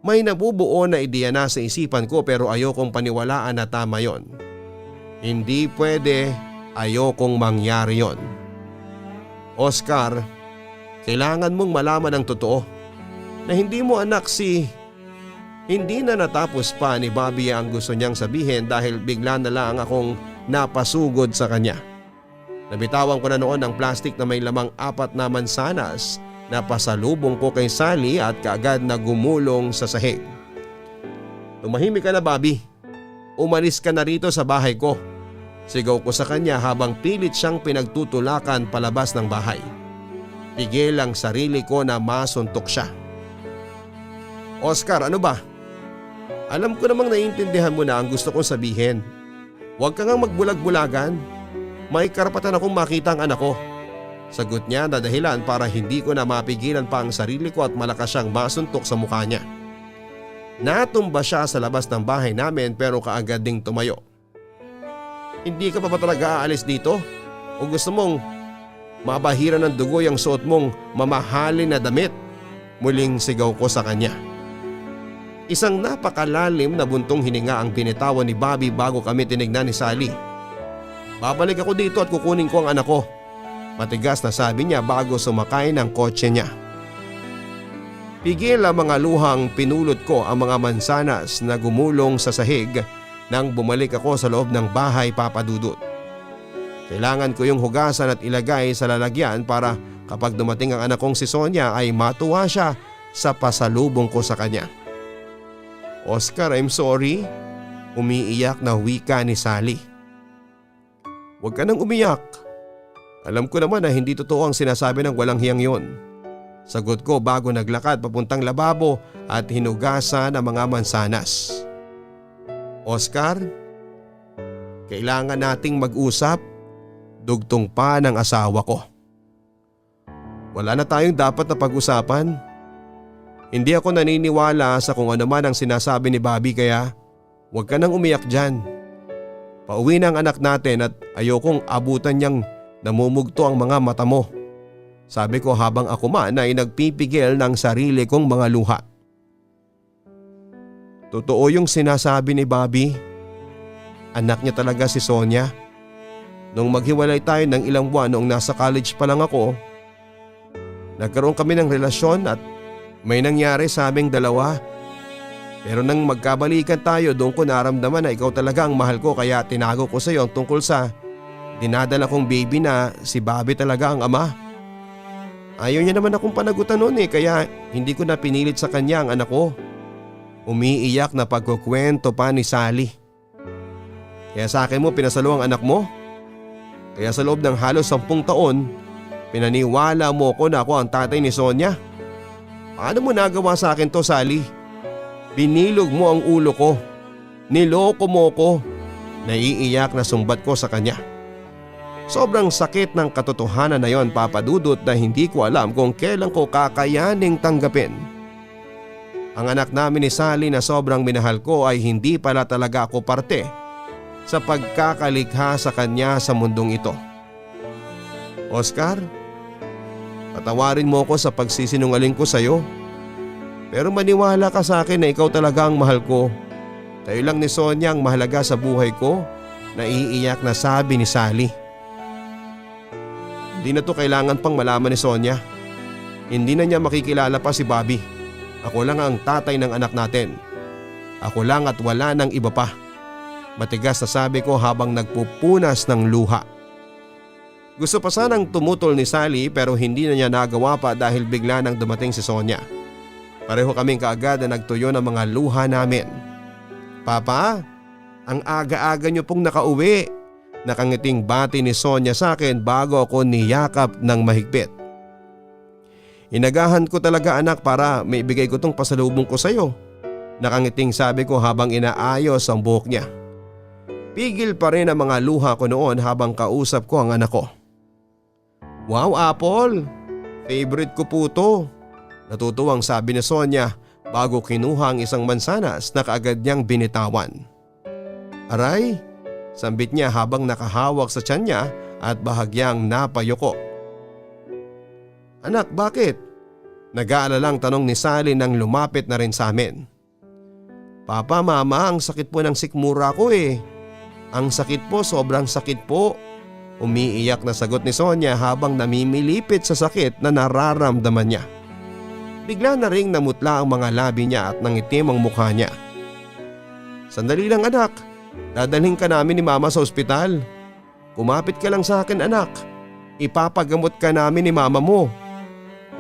May nabubuo na ideya na sa isipan ko pero ayokong paniwalaan na tama yon. Hindi pwede, ayokong mangyari yon. Oscar, kailangan mong malaman ang totoo na hindi mo anak si… Hindi na natapos pa ni Bobby ang gusto niyang sabihin dahil bigla na lang akong napasugod sa kanya. Nabitawan ko na noon ang plastic na may lamang 4 na mansanas na pasalubong ko kay Sally at kaagad na gumulong sa sahig. Tumahimik ka na, Bobby. Umalis ka na rito sa bahay ko. Sigaw ko sa kanya habang pilit siyang pinagtutulakan palabas ng bahay. Pigil ang sarili ko na masuntok siya. Oscar, ano ba? Alam ko namang naiintindihan mo na ang gusto kong sabihin. Huwag ka ngang magbulag-bulagan. May karapatan akong makita ang anak ko. Sagot niya na dahilan para hindi ko na mapigilan pa ang sarili ko at malakas siyang masuntok sa mukha niya. Natumba siya sa labas ng bahay namin pero kaagad ding tumayo. Hindi ka pa ba talaga aalis dito? O gusto mong mabahiran ng dugo yung suot mong mamahalin na damit? Muling sigaw ko sa kanya. Isang napakalalim na buntong hininga ang binitawan ni Bobby bago kami tinignan ni Sally. Babalik ako dito at kukunin ko ang anak ko. Matigas na sabi niya bago sumakay ng kotse niya. Pigil ang mga luhang pinulot ko ang mga mansanas na gumulong sa sahig nang bumalik ako sa loob ng bahay, Papa Dudut. Kailangan ko yung hugasan at ilagay sa lalagyan para kapag dumating ang anak kong si Sonia ay matuwa siya sa pasalubong ko sa kanya. Oscar, I'm sorry. Umiiyak na wika ni Sally. Huwag ka nang umiyak. Alam ko naman na hindi totoo ang sinasabi ng walang hiyang yon. Sagot ko bago naglakad papuntang lababo at hinugasan ang mga mansanas. Oscar, kailangan nating mag-usap. Dugtong pa ng asawa ko. Wala na tayong dapat na pag-usapan. Hindi ako naniniwala sa kung ano man ang sinasabi ni Bobby kaya huwag ka nang umiyak dyan. Pauwi na ang anak natin at ayokong abutan niyang namumugto ang mga mata mo. Sabi ko habang ako man ay nagpipigil ng sarili kong mga luha. Totoo yung sinasabi ni Bobby. Anak niya talaga si Sonia. Nung maghiwalay tayo ng ilang buwan noong nasa college pa lang ako, nagkaroon kami ng relasyon at may nangyari sa aming dalawa. Pero nang magkabalikan tayo doon ko naramdaman na ikaw talaga ang mahal ko kaya tinago ko sa iyo ang tungkol sa dinadala kong baby na si Bobby talaga ang ama. Ayaw niya naman akong panagutan noon kaya hindi ko na pinilit sa kanya ang anak ko. Umiiyak na pagkukwento pa ni Sally. Kaya sa akin mo pinasalo ang anak mo? Kaya sa loob ng halos 10 taon, pinaniwala mo ko na ako ang tatay ni Sonia? Paano mo nagawa sa akin to, Sally? Binilog mo ang ulo ko. Niloko mo ko. Naiiyak na sumbat ko sa kanya. Sobrang sakit ng katotohanan na yon, Papa Dudut, na hindi ko alam kung kailan ko kakayaning tanggapin. Ang anak namin ni Sally na sobrang minahal ko ay hindi pala talaga ako parte sa pagkakalikha sa kanya sa mundong ito. Oscar, patawarin mo ko sa pagsisinungaling ko sa iyo. Pero maniwala ka sa akin na ikaw talaga ang mahal ko. Kayo lang ni Sonia ang mahalaga sa buhay ko. Naiiyak na sabi ni Sally. Hindi na to kailangan pang malaman ni Sonia. Hindi na niya makikilala pa si Bobby. Ako lang ang tatay ng anak natin. Ako lang at wala nang iba pa. Matigas na sabi ko habang nagpupunas ng luha. Gusto pa sanang tumutol ni Sally pero hindi na niya nagawa pa dahil bigla nang dumating si Sonia. Pareho kaming kaagad na nagtuyo ng mga luha namin. "Papa, ang aga-aga niyo pong nakauwi." Nakangiting bati ni Sonia sa akin bago ako niyakap ng mahigpit. "Inagahan ko talaga anak para maibigay ko tong pasalubong ko sa'yo." Nakangiting sabi ko habang inaayos ang buhok niya. Pigil pa rin ang mga luha ko noon habang kausap ko ang anak ko. "Wow, apple! Favorite ko po to." Natutuwang sabi ni Sonia bago kinuha ang isang mansanas na kaagad niyang binitawan. "Aray!" Sambit niya habang nakahawak sa tiyan niya at bahagyang napayuko. "Anak, bakit?" Nag-aalalang tanong ni Sally nang lumapit na rin sa amin. "Papa, mama, ang sakit po ng sikmura ko eh." "Ang sakit po, sobrang sakit po." Umiiyak na sagot ni Sonia habang namimilipit sa sakit na nararamdaman niya. Bigla na ring namutla ang mga labi niya at nangitim ang mukha niya. "Sandali lang anak, dadalhin ka namin ni mama sa ospital. Kumapit ka lang sa akin anak, ipapagamot ka namin ni mama mo."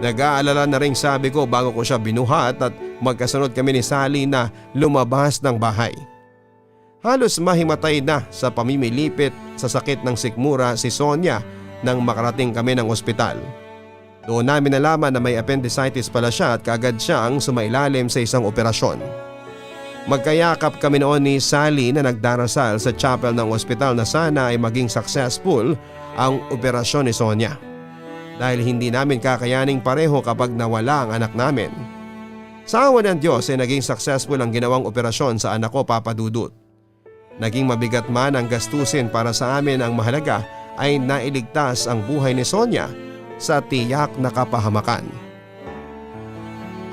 Nag-aalala na ring sabi ko bago ko siya binuhat at magkasunod kami ni Sally na lumabas ng bahay. Halos mahimatay na sa pamimilipit sa sakit ng sikmura si Sonia nang makarating kami ng ospital. Doon namin nalaman na may appendicitis pala siya at kaagad siyang sumailalim sa isang operasyon. Magkayakap kami noon ni Sally na nagdarasal sa chapel ng ospital na sana ay maging successful ang operasyon ni Sonia. Dahil hindi namin kakayaning pareho kapag nawala ang anak namin. Sa awa ng Diyos ay naging successful ang ginawang operasyon sa anak ko, Papa Dudut. Naging mabigat man ang gastusin para sa amin, ang mahalaga ay nailigtas ang buhay ni Sonia sa tiyak na kapahamakan.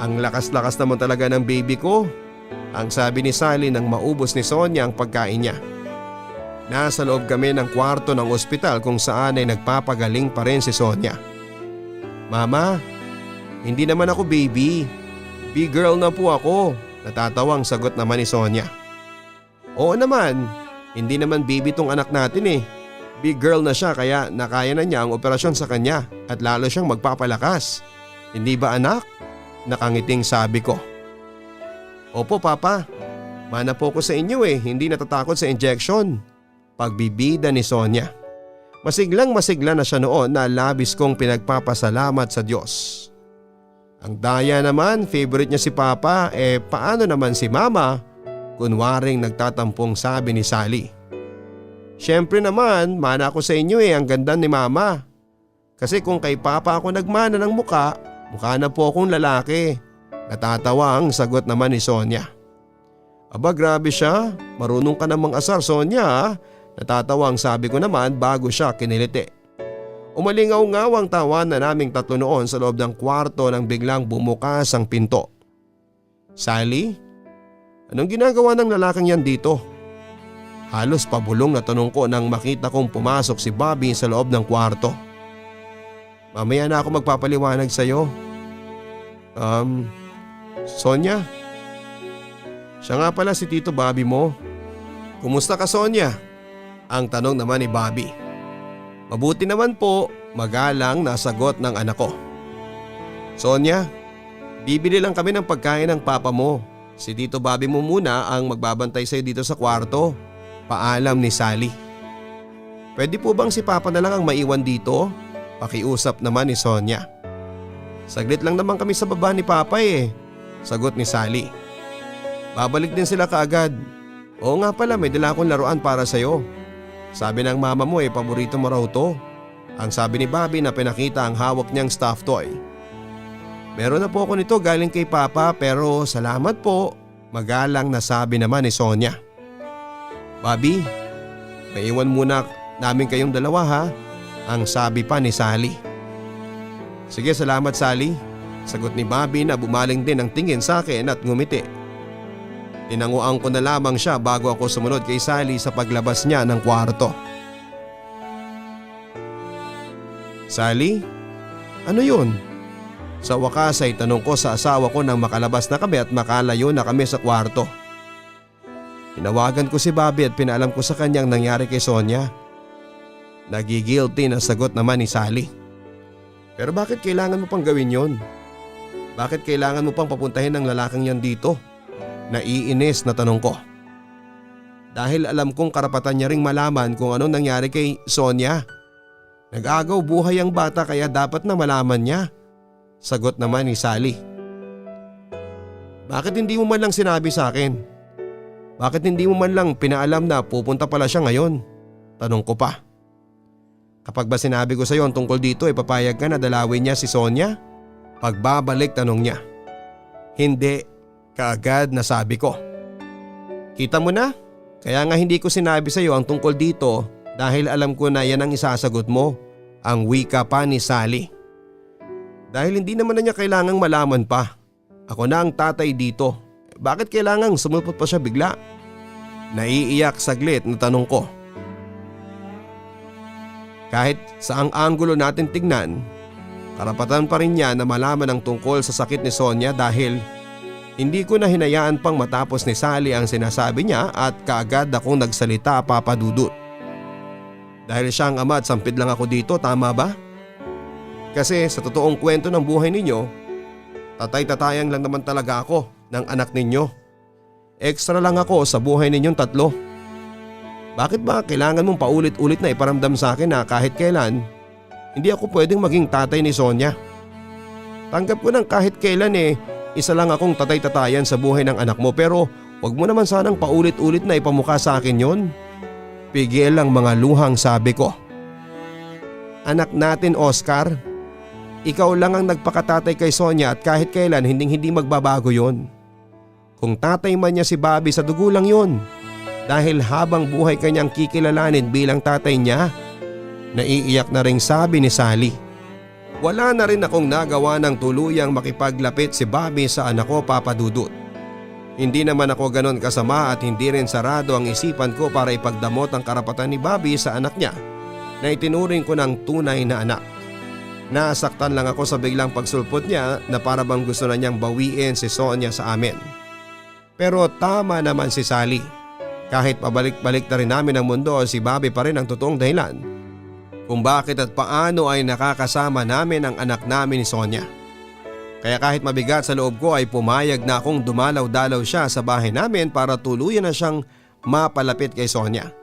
"Ang lakas-lakas naman talaga ng baby ko," ang sabi ni Sally nang maubos ni Sonia ang pagkain niya. Nasa loob kami ng kwarto ng ospital kung saan ay nagpapagaling pa rin si Sonia. "Mama, hindi naman ako baby. Big girl na po ako," natatawang sagot naman ni Sonia. "Oo naman, hindi naman baby tong anak natin eh. Big girl na siya kaya nakaya na niya ang operasyon sa kanya at lalo siyang magpapalakas. Hindi ba anak?" Nakangiting sabi ko. "Opo papa, mana po ko sa inyo eh, hindi natatakot sa injection." Pagbibida ni Sonia. Masiglang masigla na siya noon na labis kong pinagpapasalamat sa Diyos. Ang daya naman, favorite niya si Papa, paano naman si Mama? Kunwaring nagtatampong sabi ni Sally. "Siyempre naman, mana ako sa inyo ang ganda ni Mama. Kasi kung kay Papa ako nagmana ng mukha na po akong lalaki." Natatawa ang sagot naman ni Sonia. "Aba grabe siya, marunong ka namang asar Sonia ha?" Natatawa ang sabi ko naman bago siya kiniliti. Umalingaw-ngaw ang tawa na naming tatlo noon sa loob ng kwarto nang biglang bumukas ang pinto. "Sally, anong ginagawa ng lalaking yan dito?" Halos pabulong na tanong ko nang makita kong pumasok si Bobby sa loob ng kwarto. "Mamaya na ako magpapaliwanag sa'yo." Sonia? Siya nga pala si Tito Bobby mo." "Kumusta ka Sonia?" ang tanong naman ni Bobby. "Mabuti naman po," magalang na sagot ng anak ko. "Sonia, bibili lang kami ng pagkain ng papa mo. Si Tito Bobby mo muna ang magbabantay sa'yo dito sa kwarto." Paalam ni Sally. "Pwede po bang si Papa na lang ang maiwan dito?" Pakiusap naman ni Sonia. "Saglit lang naman kami sa baba ni Papa sagot ni Sally. "Babalik din sila kaagad. Oo nga pala, may dala akong laruan para sa'yo. Sabi ng mama mo paborito mo raw to." Ang sabi ni Bobby na pinakita ang hawak niyang stuffed toy. "Meron na po ako nito galing kay Papa pero salamat po," magalang na sabi naman ni Sonia. "Bobby, maiwan muna namin kayong dalawa ha," ang sabi pa ni Sally. "Sige salamat Sally," sagot ni Bobby na bumaling din ang tingin sa akin at ngumiti. Tinanguan ko na lamang siya bago ako sumunod kay Sally sa paglabas niya ng kwarto. "Sally, ano yun?" Sa wakas ay tanong ko sa asawa ko nang makalabas na kami at makalayo na kami sa kwarto. Tinawagan ko si Bobby at pinaalam ko sa kanyang nangyari kay Sonia. Nagigilty na sagot naman ni Sally. Pero bakit kailangan mo pang gawin yon? Bakit kailangan mo pang papuntahin ng lalaking yan dito? Naiinis na tanong ko. Dahil alam kong karapatan niya ring malaman kung anong nangyari kay Sonia. Nag-agaw buhay ang bata kaya dapat na malaman niya. Sagot naman ni Sally. Bakit hindi mo man lang sinabi sa akin? Bakit hindi mo man lang pinaalam na pupunta pala siya ngayon? Tanong ko pa. Kapag ba sinabi ko sa iyo tungkol dito ay papayag ka na dalawin niya si Sonia? Pagbabalik tanong niya. Hindi, kaagad na sabi ko. Kita mo na? Kaya nga hindi ko sinabi sa iyo ang tungkol dito dahil alam ko na yan ang isasagot mo. Ang wika pa ni Sally. Dahil hindi naman na niya kailangang malaman pa. Ako na ang tatay dito. Bakit kailangang sumulpot pa siya bigla? Naiiyak saglit na tanong ko. Kahit saang anggulo natin tignan, karapatan pa rin niya na malaman ang tungkol sa sakit ni Sonia dahil hindi ko na hinayaan pang matapos ni Sally ang sinasabi niya at kaagad akong nagsalita, Papa Dudut. Dahil siya ang ama at sampid lang ako dito, tama ba? Kasi sa totoong kwento ng buhay ninyo, tatay-tatayang lang naman talaga ako ng anak ninyo. Extra lang ako sa buhay ninyong tatlo. Bakit ba kailangan mong paulit-ulit na iparamdam sa akin na kahit kailan, hindi ako pwedeng maging tatay ni Sonia? Tanggap ko nang kahit kailan isa lang akong tatay-tatayan sa buhay ng anak mo pero wag mo naman sanang paulit-ulit na ipamukha sa akin yon. Pigil ang mga luhang sabi ko. Anak natin Oscar, ikaw lang ang nagpakatatay kay Sonia at kahit kailan hindi magbabago yon. Kung tatay man niya si Bobby sa dugo lang yon. Dahil habang buhay kanyang kikilalanin bilang tatay niya. Naiiyak na ring sabi ni Sally. Wala na rin akong nagawa ng tuluyang makipaglapit si Bobby sa anak ko, Papa Dudut. Hindi naman ako ganon kasama at hindi rin sarado ang isipan ko para ipagdamot ang karapatan ni Bobby sa anak niya na itinuring ko ng tunay na anak. Nasaktan lang ako sa biglang pagsulpot niya na para bang gusto na niyang bawiin si Sonia sa amin. Pero tama naman si Sally. Kahit pabalik-balik na rin namin ang mundo, si Bobby pa rin ang totoong dahilan kung bakit at paano ay nakakasama namin ang anak namin ni Sonia. Kaya kahit mabigat sa loob ko ay pumayag na akong dumalaw-dalaw siya sa bahay namin para tuluyan na siyang mapalapit kay Sonia.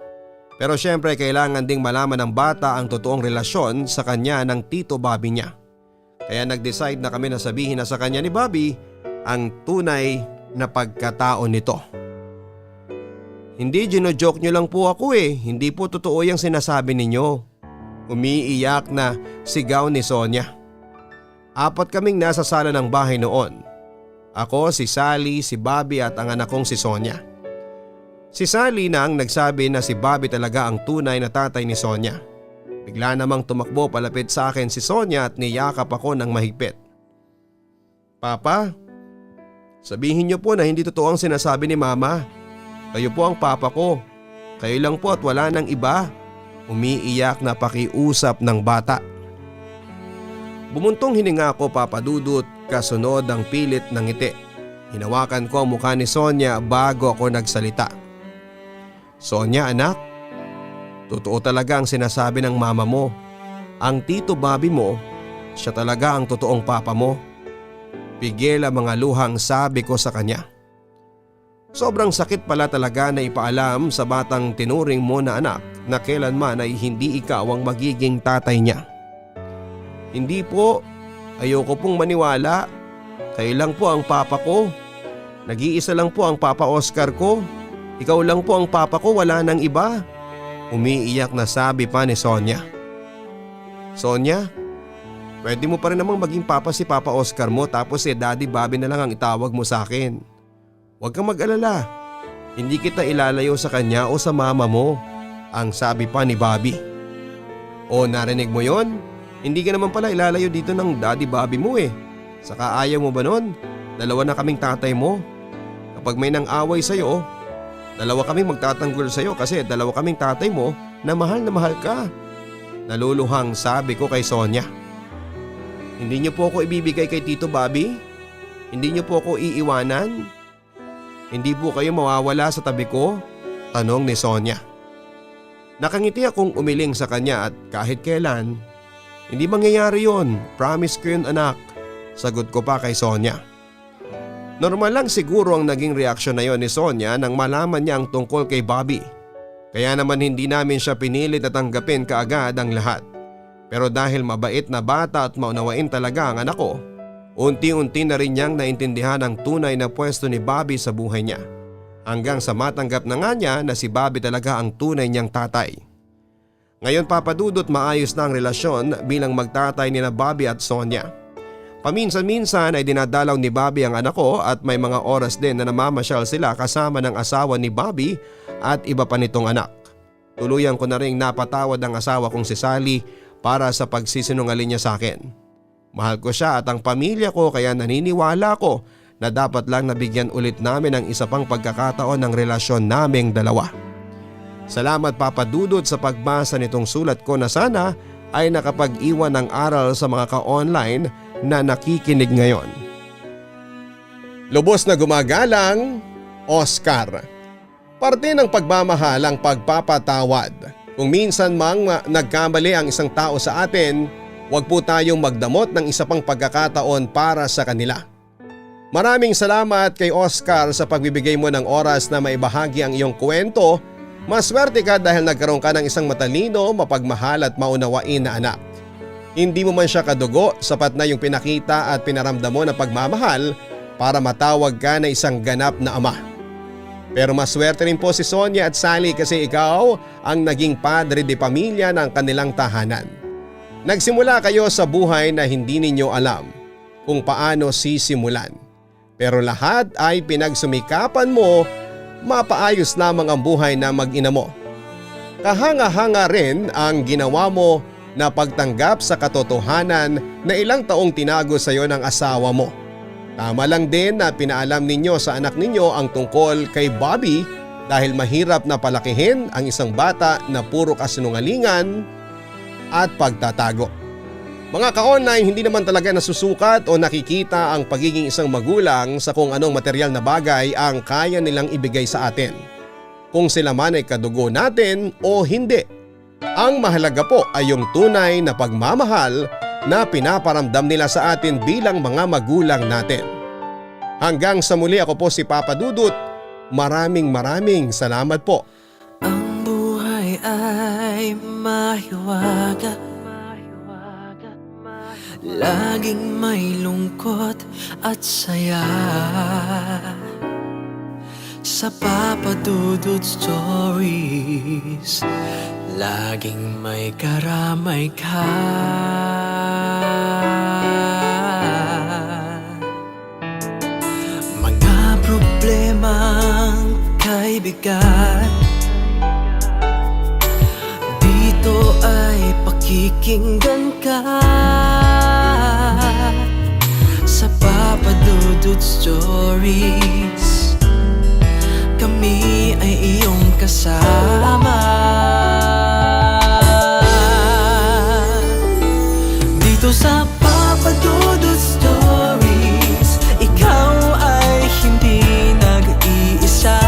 Pero syempre kailangan ding malaman ng bata ang totoong relasyon sa kanya ng tito Bobby niya. Kaya nag-decide na kami na sabihin na sa kanya ni Bobby ang tunay na pagkatao nito. Hindi, gino-joke nyo lang po ako Hindi po totoo yung sinasabi ninyo. Umiiyak na sigaw ni Sonia. 4 kaming nasa sala ng bahay noon. Ako, si Sally, si Bobby at ang anak kong si Sonia. Si Sally na ang nagsabi na si Bobby talaga ang tunay na tatay ni Sonia. Bigla namang tumakbo palapit sa akin si Sonia at niyakap ako ng mahigpit. Papa, sabihin niyo po na hindi totoo ang sinasabi ni Mama. Kayo po ang papa ko. Kayo lang po at wala nang iba. Umiiyak na pakiusap ng bata. Bumuntong hininga ko, Papa Dudut, kasunod ang pilit ng ngiti. Hinawakan ko ang mukha ni Sonia bago ako nagsalita. Sonia anak, totoo talaga ang sinasabi ng mama mo. Ang tito Bobby mo, siya talaga ang totoong papa mo. Pigil ang mga luhang sabi ko sa kanya. Sobrang sakit pala talaga na ipaalam sa batang tinuring mo na anak na kailanman ay hindi ikaw ang magiging tatay niya. Hindi po, ayoko pong maniwala. Kayo lang po ang papa ko. Nag-iisa lang po ang Papa Oscar ko. Ikaw lang po ang papa ko, wala nang iba. Umiiyak na sabi pa ni Sonia. Sonia, pwede mo pa rin namang maging papa si Papa Oscar mo tapos Daddy Bobby na lang ang itawag mo sa akin. Huwag kang mag-alala, hindi kita ilalayo sa kanya o sa mama mo, ang sabi pa ni Bobby. O narinig mo yon? Hindi ka naman pala ilalayo dito ng Daddy Bobby mo Saka ayaw mo ba nun? 2 na kaming tatay mo. Kapag may nang away sa'yo, 2 kaming magtatanggol sa'yo kasi 2 kaming tatay mo na mahal ka. Naluluhang sabi ko kay Sonia. Hindi niyo po ako ibibigay kay Tito Bobby? Hindi niyo po ako iiwanan? Hindi po kayo mawawala sa tabi ko? Tanong ni Sonia. Nakangiti akong umiling sa kanya at kahit kailan, hindi mangyayari yon, promise ko yun anak, sagot ko pa kay Sonia. Normal lang siguro ang naging reaksyon na yon ni Sonia nang malaman niya ang tungkol kay Bobby. Kaya naman hindi namin siya pinilit na tanggapin kaagad ang lahat. Pero dahil mabait na bata at maunawain talaga ang anak ko, unti-unti na rin niyang naintindihan ang tunay na pwesto ni Bobby sa buhay niya. Hanggang sa matanggap na nga niya na si Bobby talaga ang tunay niyang tatay. Ngayon Papa Dudut, maayos na ang relasyon bilang magtatay nina Bobby at Sonia. Paminsan-minsan ay dinadalaw ni Bobby ang anak ko at may mga oras din na namamasyal sila kasama ng asawa ni Bobby at iba pa nitong anak. Tuluyan ko na ring napatawad ang asawa kong si Sally para sa pagsisinungaling niya sa akin. Mahal ko siya at ang pamilya ko kaya naniniwala ko na dapat lang nabigyan ulit namin ng isa pang pagkakataon ng relasyon naming dalawa. Salamat Papa Dudut sa pagbasa nitong sulat ko na sana ay nakapag-iwan ng aral sa mga ka-online na nakikinig ngayon. Lubos na gumagalang, Oscar. Parte ng pagmamahal ang pagpapatawad. Kung minsan mang nagkamali ang isang tao sa atin, huwag po tayong magdamot ng isa pang pagkakataon para sa kanila. Maraming salamat kay Oscar sa pagbibigay mo ng oras na maibahagi ang iyong kwento. Maswerte ka dahil nagkaroon ka ng isang matalino, mapagmahal at maunawain na anak. Hindi mo man siya kadugo, sapat na yung pinakita at pinaramdam mo na pagmamahal para matawag ka na isang ganap na ama. Pero maswerte rin po si Sonia at Sally kasi ikaw ang naging padre de pamilya ng kanilang tahanan. Nagsimula kayo sa buhay na hindi ninyo alam kung paano sisimulan. Pero lahat ay pinagsumikapan mo, mapaayos lamang ang buhay na mag-ina mo. Kahanga-hanga rin ang ginawa mo na pagtanggap sa katotohanan na ilang taong tinago sa iyo ng asawa mo. Tama lang din na pinaalam ninyo sa anak ninyo ang tungkol kay Bobby dahil mahirap na palakihin ang isang bata na puro kasinungalingan at pagtatago. Mga ka-online, hindi naman talaga nasusukat o nakikita ang pagiging isang magulang sa kung anong material na bagay ang kaya nilang ibigay sa atin. Kung sila man ay kadugo natin o hindi. Ang mahalaga po ay yung tunay na pagmamahal na pinaparamdam nila sa atin bilang mga magulang natin. Hanggang sa muli, ako po si Papa Dudut. Maraming salamat po. Ang buhay ay mahiwaga, laging may lungkot at saya. Sa Papa Dudut Stories, laging may karamay ka. Mga problemang kaibigan, dito ay pakikinggan ka. Sa Papa Dudut Stories, kami ay iyong kasama. Dito sa Papa Dudut Stories, ikaw ay hindi nag-iisa.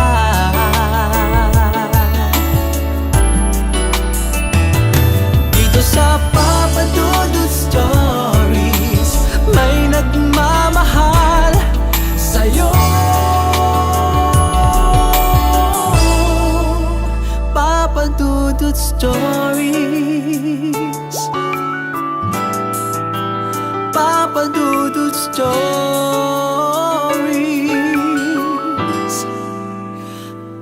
Dito sa Papa Dudut Stories, may nagmamahal sa'yo. Papa Dudut Stories, Papa Dudut Stories,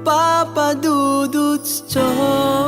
Papa Dudut Stories.